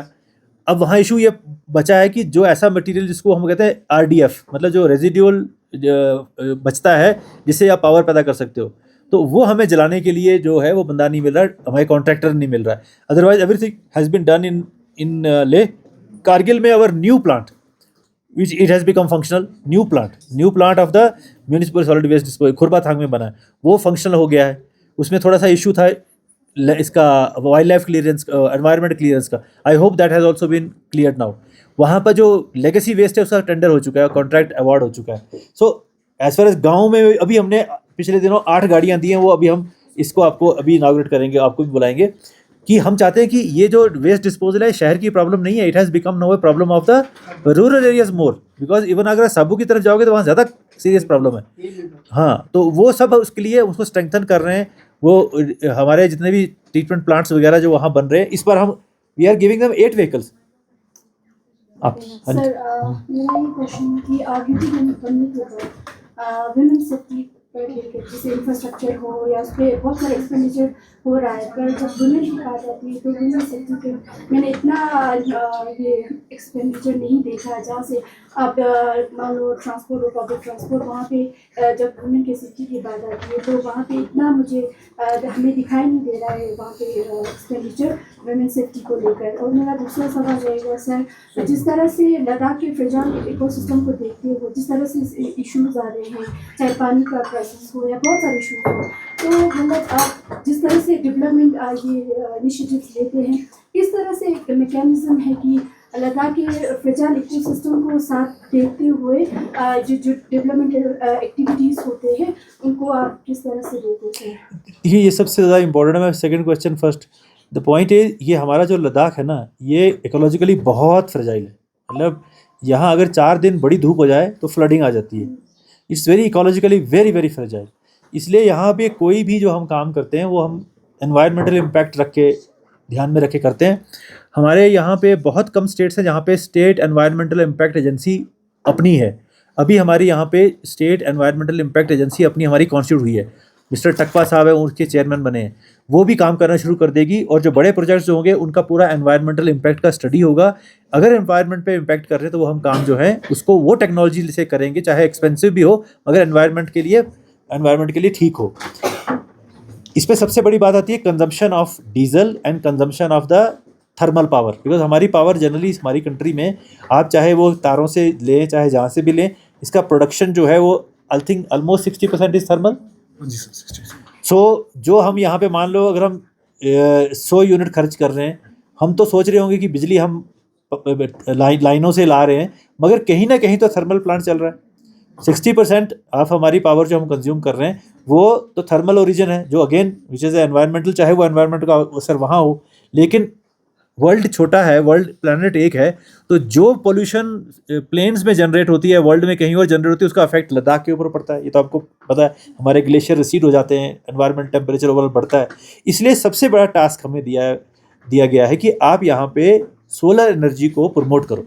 अब वहाँ इशू ये बचा है कि जो ऐसा मटेरियल जिसको हम कहते हैं RDF, मतलब जो रेजिडुअल बचता है जिससे आप पावर पैदा कर सकते हो, तो वो हमें जलाने के लिए जो है वो बंदा नहीं मिल रहा है, हमारे कॉन्ट्रैक्टर नहीं मिल रहा है. Otherwise everything has been done in Leh. Kargil में our new plant which it has become functional, new plant of the municipal solid waste disposal खुरबाथांग में बना है, वो फंक्शनल हो गया है. उसमें थोड़ा सा इशू था इसका wildlife clearance, environment clearance का. I hope that has also been cleared now. वहाँ पर जो लेगेसी वेस्ट है उसका टेंडर हो चुका है, कॉन्ट्रैक्ट अवार्ड हो चुका है. सो एज फार एज गाँव में अभी हमने पिछले दिनों 8 गाड़ियाँ दी हैं, वो अभी हम इसको आपको अभी इनॉग्रेट करेंगे, आपको भी बुलाएंगे. कि हम चाहते हैं कि ये जो वेस्ट डिस्पोजल है शहर की प्रॉब्लम नहीं है. It has become now a problem of the rural areas more, because even अगर साबू की तरफ जाओगे तो वहाँ ज़्यादा सीरियस प्रॉब्लम है. हाँ, तो वो सब उसके लिए उसको स्ट्रेंथन कर रहे हैं. वो हमारे जितने भी ट्रीटमेंट प्लांट्स वगैरह जो वहाँ बन रहे हैं, इस पर हम we are giving them 8 vehicles. आप सर, मेरा ये क्वेश्चन कि आगे भी बनने के बाद women safety जैसे इंफ्रास्ट्रक्चर हो या उस पर बहुत सारे एक्सपेंडिचर हो रहा है, पर जब वुमेन की बात आती है तो वुमेन सेक्टर पे मैंने इतना ये एक्सपेंडिचर नहीं देखा है। जहाँ से आप मान लो ट्रांसपोर्ट और पब्लिक ट्रांसपोर्ट, वहाँ पे जब वुमेन की सेफ्टी की बात आती है तो वहाँ पे इतना मुझे हमें दिखाई नहीं दे रहा है वहाँ पे एक्सपेंडिचर वुमेन सेफ्टी को लेकर। और मेरा दूसरा सवाल रहेगा सर, जिस तरह से लद्दाख के फ्रेजाइल इकोसिस्टम को देखते हो, जिस तरह से इश्यूज आ रहे हैं, चाहे पानी का क्राइसिस हो या बहुत सारे इशूज हो, तो मतलब आप जिस तरह से डेवलपमेंट ये इनिशिएटिव्स लेते हैं, इस तरह से एक मैकेनिज्म है कि लद्दाख के फ्रेजाइल इकोसिस्टम को साथ देखते हुए जो डेवलपमेंट एक्टिविटीज़ होते हैं उनको आप किस तरह से देखते हैं? ये सबसे ज़्यादा इम्पोर्टेंट है। Second question first, the point is, ये हमारा जो लद्दाख है ना, ये इकोलॉजिकली बहुत फ्रेजाइल है। मतलब यहाँ अगर 4 दिन बड़ी धूप हो जाए तो फ्लडिंग आ जाती है। It's very ecologically very very fragile. इसलिए यहाँ पे कोई भी जो हम काम करते हैं वो हम एनवायरमेंटल इम्पैक्ट रख के ध्यान में रख के करते हैं। हमारे यहाँ पे बहुत कम स्टेट्स हैं जहाँ पे स्टेट एनवायरमेंटल इम्पैक्ट एजेंसी अपनी है। अभी हमारी यहाँ पे स्टेट एनवायरमेंटल इम्पैक्ट एजेंसी अपनी हमारी कॉन्स्टिट्यूट हुई है। मिस्टर टकपा साहब हैं, उनके चेयरमैन बने हैं, वो भी काम करना शुरू कर देगी। और जो बड़े प्रोजेक्ट्स जो होंगे उनका पूरा एनवायरमेंटल इम्पैक्ट का स्टडी होगा। अगर एनवायरनमेंट पे इम्पैक्ट कर रहे हैं तो वो हम काम जो है उसको वो टेक्नोलॉजी से करेंगे, चाहे एक्सपेंसिव भी हो मगर एनवायरमेंट के लिए ठीक हो। इस पे सबसे बड़ी बात आती है consumption of diesel and consumption of the thermal power. Because हमारी पावर जनरली हमारी कंट्री में, आप चाहे वो तारों से लें चाहे जहाँ से भी लें, इसका प्रोडक्शन जो है वो I think almost 60% is thermal. So जो हम यहाँ पे मान लो अगर हम 100 यूनिट खर्च कर रहे हैं, हम तो सोच रहे होंगे कि बिजली हम लाइनों से ला रहे हैं, मगर कहीं ना कहीं तो थर्मल प्लांट चल रहा है। 60% ऑफ हमारी पावर जो हम कंज्यूम कर रहे हैं वो तो थर्मल ओरिजिन है, जो अगेन विच इज़ एनवायरमेंटल, चाहे वो एनवायरमेंट का असर वहाँ हो। लेकिन वर्ल्ड छोटा है, वर्ल्ड प्लैनेट एक है, तो जो पोल्यूशन प्लेन्स में जनरेट होती है वर्ल्ड में कहीं और जनरेट होती है, उसका इफेक्ट लद्दाख के ऊपर पड़ता है। ये तो आपको पता है, हमारे ग्लेशियर रिसीड हो जाते हैं, एनवायरमेंट टेम्परेचर ओवरऑल बढ़ता है। इसलिए सबसे बड़ा टास्क हमें दिया गया है कि आप यहाँ पे सोलर एनर्जी को प्रमोट करो।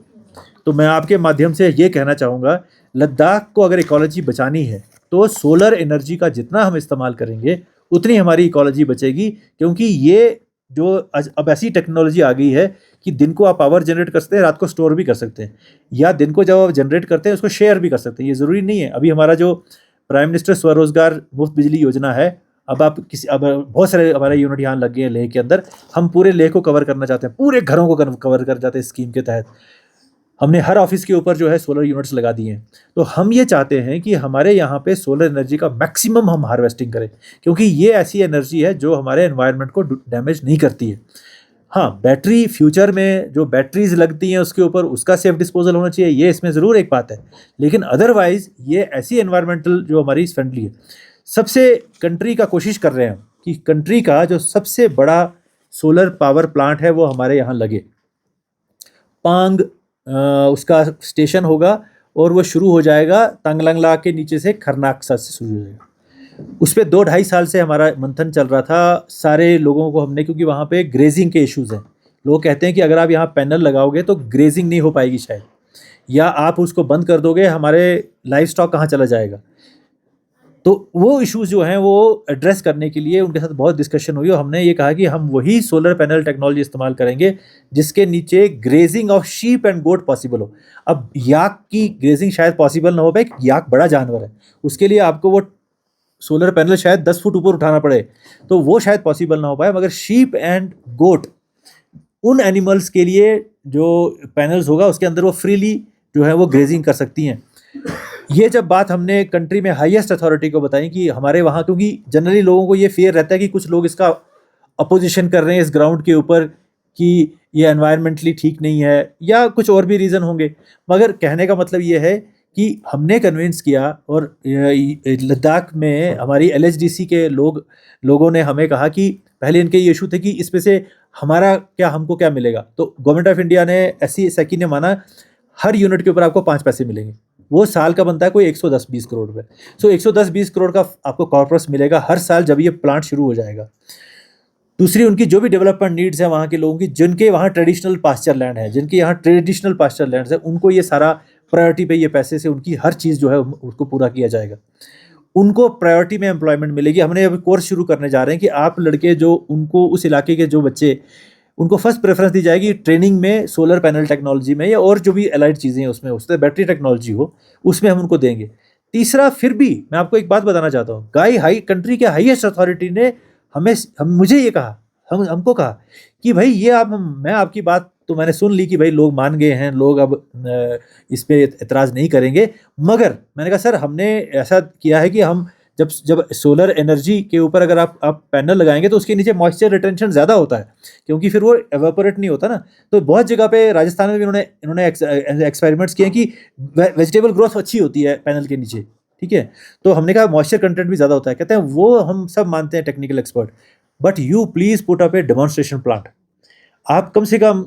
तो मैं आपके माध्यम से ये कहना चाहूँगा, लद्दाख को अगर इकोलॉजी बचानी है तो सोलर एनर्जी का जितना हम इस्तेमाल करेंगे उतनी हमारी इकोलॉजी बचेगी। क्योंकि ये जो अब ऐसी टेक्नोलॉजी आ गई है कि दिन को आप पावर जनरेट कर सकते हैं, रात को स्टोर भी कर सकते हैं, या दिन को जब आप जनरेट करते हैं उसको शेयर भी कर सकते हैं। ये ज़रूरी नहीं है। अभी हमारा जो प्राइम मिनिस्टर स्वरोजगार मुफ्त बिजली योजना है, अब बहुत सारे हमारे यूनिट यहाँ लग गए हैं लेह के अंदर। हम पूरे लेह को कवर करना चाहते हैं, पूरे घरों को कवर कर जाते हैं। स्कीम के तहत हमने हर ऑफिस के ऊपर जो है सोलर यूनिट्स लगा दिए हैं। तो हम ये चाहते हैं कि हमारे यहाँ पे सोलर एनर्जी का मैक्सिमम हम हार्वेस्टिंग करें, क्योंकि ये ऐसी एनर्जी है जो हमारे एनवायरनमेंट को डैमेज नहीं करती है। हाँ, बैटरी फ्यूचर में जो बैटरीज लगती हैं उसके ऊपर उसका सेफ डिस्पोजल होना चाहिए, ये इसमें ज़रूर एक बात है। लेकिन अदरवाइज़ ये ऐसी एनवायरमेंटल जो हमारी फ्रेंडली है। सबसे कंट्री का कोशिश कर रहे हैं कि कंट्री का जो सबसे बड़ा सोलर पावर प्लांट है वो हमारे यहाँ लगे। पांग उसका स्टेशन होगा और वो शुरू हो जाएगा तंगलंगला के नीचे से, खरनाकसा से शुरू हो जाएगा। उस पर 2-2.5 साल से हमारा मंथन चल रहा था सारे लोगों को हमने, क्योंकि वहाँ पे ग्रेजिंग के इश्यूज़ हैं। लोग कहते हैं कि अगर आप यहाँ पैनल लगाओगे तो ग्रेजिंग नहीं हो पाएगी शायद, या आप उसको बंद कर दोगे, हमारे लाइफ स्टॉक कहाँ चला जाएगा। तो वो इश्यूज़ जो हैं वो एड्रेस करने के लिए उनके साथ बहुत डिस्कशन हुई और हमने ये कहा कि हम वही सोलर पैनल टेक्नोलॉजी इस्तेमाल करेंगे जिसके नीचे grazing of sheep and goat possible हो। अब याक की ग्रेजिंग शायद पॉसिबल ना हो पाए, याक बड़ा जानवर है, उसके लिए आपको वो सोलर पैनल शायद 10 फुट ऊपर उठाना पड़े, तो वो शायद पॉसिबल ना हो पाए। मगर शीप एंड गोट, उन एनिमल्स के लिए जो पैनल्स होगा उसके अंदर वो फ्रीली जो है वो ग्रेजिंग कर सकती हैं। ये जब बात हमने कंट्री में हाईएस्ट अथॉरिटी को बताई कि हमारे वहाँ, क्योंकि जनरली लोगों को ये फेयर रहता है कि कुछ लोग इसका अपोजिशन कर रहे हैं इस ग्राउंड के ऊपर कि ये एनवायरमेंटली ठीक नहीं है या कुछ और भी रीज़न होंगे, मगर कहने का मतलब ये है कि हमने कन्विंस किया। और लद्दाख में हमारी LHDC के लोगों ने हमें कहा कि पहले इनके ये इशू थे कि इसमें से हमको क्या मिलेगा। तो गवर्नमेंट ऑफ इंडिया ने SECI ने माना हर यूनिट के ऊपर आपको 5 पैसे मिलेंगे। वो साल का बनता है कोई 110-20 करोड़ रुपये। सो 110-20 करोड़ का आपको कॉर्पस मिलेगा हर साल जब ये प्लांट शुरू हो जाएगा। दूसरी, उनकी जो भी डेवलपमेंट नीड्स है वहाँ के लोगों की, जिनके वहाँ ट्रेडिशनल पास्चर लैंड है, जिनके यहाँ ट्रेडिशनल पास्चर लैंड है, उनको ये सारा प्रायोरिटी पे ये पैसे से उनकी हर चीज़ जो है उसको पूरा किया जाएगा। उनको प्रायोरिटी में एम्प्लॉयमेंट मिलेगी। हमने अभी कोर्स शुरू करने जा रहे हैं कि आप लड़के जो उनको उस इलाके के जो बच्चे, उनको फर्स्ट प्रेफरेंस दी जाएगी ट्रेनिंग में, सोलर पैनल टेक्नोलॉजी में या और जो भी एलाइड चीज़ें हैं उसमें, उससे बैटरी टेक्नोलॉजी हो उसमें हम उनको देंगे। तीसरा, फिर भी मैं आपको एक बात बताना चाहता हूँ, कंट्री के हाईएस्ट अथॉरिटी ने मुझे ये कहा, हमको कहा कि भाई ये मैं आपकी बात तो मैंने सुन ली कि भाई लोग मान गए हैं, लोग अब इस पे एतराज़ नहीं करेंगे, मगर मैंने कहा सर हमने ऐसा किया है कि हम जब सोलर एनर्जी के ऊपर अगर आप पैनल लगाएंगे तो उसके नीचे मॉइस्चर रिटेंशन ज़्यादा होता है, क्योंकि फिर वो एवेपोरेट नहीं होता ना। तो बहुत जगह पे राजस्थान में भी इन्होंने एक्सपेरिमेंट्स किए कि वेजिटेबल ग्रोथ अच्छी होती है पैनल के नीचे, ठीक है। तो हमने कहा मॉइस्चर कंटेंट भी ज़्यादा होता है। कहते हैं वो हम सब मानते हैं technical expert, but you please put up A demonstration plant. आप कम से कम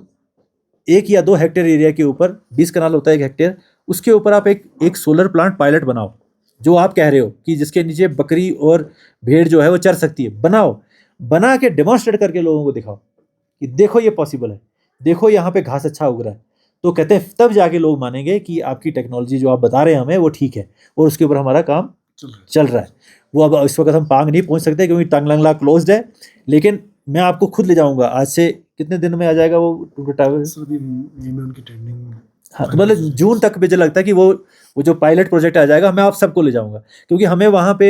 1 या 2 हेक्टेयर एरिया के ऊपर, 20 कनाल होता है 1 हेक्टेयर, उसके ऊपर आप एक सोलर प्लांट पायलट बनाओ, जो आप कह रहे हो कि जिसके नीचे बकरी और भेड़ जो है वो चर सकती है, बना के डेमोन्स्ट्रेट करके लोगों को दिखाओ कि देखो ये पॉसिबल है, देखो यहाँ पे घास अच्छा उग रहा है। तो कहते हैं तब जाके लोग मानेंगे कि आपकी टेक्नोलॉजी जो आप बता रहे हैं हमें वो ठीक है और उसके ऊपर हमारा काम चल रहा है। वो अब इस वक्त हम पांग नहीं पहुंच सकते क्योंकि टांगलंगला क्लोज्ड है, लेकिन मैं आपको खुद ले जाऊंगा। आज से कितने दिन में आ जाएगा वो टावर? उनकी ट्रेनिंग, हाँ, तो मतलब जून तक मुझे लगता है कि वो जो पायलट प्रोजेक्ट आ जाएगा, मैं आप सबको ले जाऊंगा, क्योंकि हमें वहाँ पे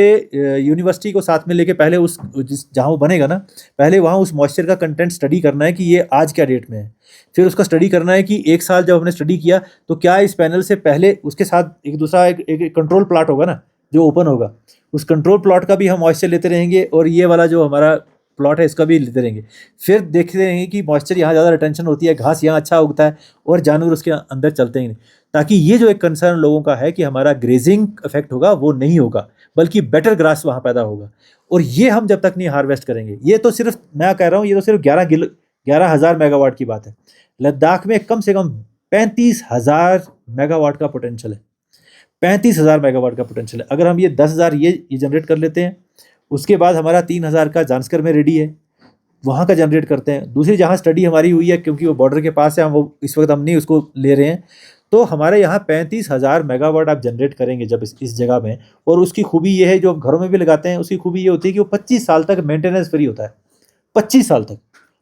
यूनिवर्सिटी को साथ में लेके पहले जहाँ वो बनेगा ना, पहले वहाँ उस मॉइस्चर का कंटेंट स्टडी करना है कि ये आज क्या रेट में है। फिर उसका स्टडी करना है कि 1 साल जब हमने स्टडी किया तो क्या इस पैनल से पहले उसके साथ एक दूसरा एक कंट्रोल प्लॉट होगा ना जो ओपन होगा, उस कंट्रोल प्लॉट का भी हम मॉइस्चर लेते रहेंगे और ये वाला जो हमारा प्लॉट है इसका भी लेते रहेंगे। फिर देखते रहेंगे कि मॉइस्चर यहाँ ज़्यादा रिटेंशन होती है, घास यहाँ अच्छा उगता है और जानवर उसके अंदर चलते ही नहीं, ताकि ये जो एक कंसर्न लोगों का है कि हमारा ग्रेजिंग इफेक्ट होगा वो नहीं होगा, बल्कि बेटर ग्रास वहाँ पैदा होगा। और ये हम जब तक नहीं हार्वेस्ट करेंगे, ये तो सिर्फ मैं कह रहा हूँ, ये तो सिर्फ 11,000 मेगावाट की बात है। लद्दाख में कम से कम 35,000 मेगावाट का पोटेंशियल है, 35,000 मेगावाट का पोटेंशियल है। अगर हम ये 10,000 ये जनरेट कर लेते हैं, उसके बाद हमारा 3,000 का जांस्कर में रेडी है, वहाँ का जनरेट करते हैं। दूसरी जहाँ स्टडी हमारी हुई है, क्योंकि वो बॉर्डर के पास है, हम वो इस वक्त हम नहीं उसको ले रहे हैं, तो हमारे यहाँ 35,000 मेगावाट आप जनरेट करेंगे जब इस जगह में। और उसकी खूबी ये है, जो घरों में भी लगाते हैं, उसकी खूबी ये होती है कि वो 25 साल तक मेंटेनेंस फ्री होता है। 25 साल तक,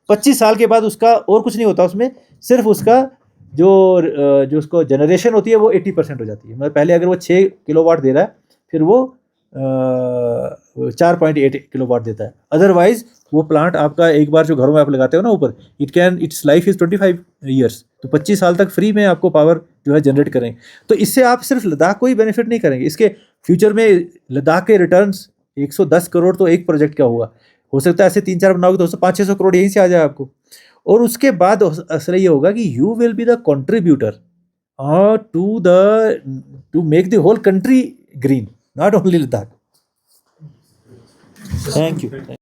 25 साल के बाद उसका और कुछ नहीं होता, उसमें सिर्फ उसका जो उसको जनरेशन होती है वो 80% हो जाती है। मतलब पहले अगर वो 6 किलोवाट दे रहा है, फिर वो 4.8 किलोवाट देता है। अदरवाइज वो प्लांट आपका एक बार जो घरों में आप लगाते हो ना ऊपर, इट्स लाइफ इज़ 25 ईयर्स, तो 25 साल तक फ्री में आपको पावर जो है जनरेट करेंगे। तो इससे आप सिर्फ लद्दाख को ही बेनिफिट नहीं करेंगे, इसके फ्यूचर में लद्दाख के रिटर्न्स 110 करोड़ तो एक प्रोजेक्ट का हुआ, हो सकता है ऐसे 3-4 बनाओगे तो 500-600 करोड़ यहीं से आ जाए आपको। और उसके बाद असल ये होगा कि you will be the contributor to make the whole country green, not only Ladakh. Thank you.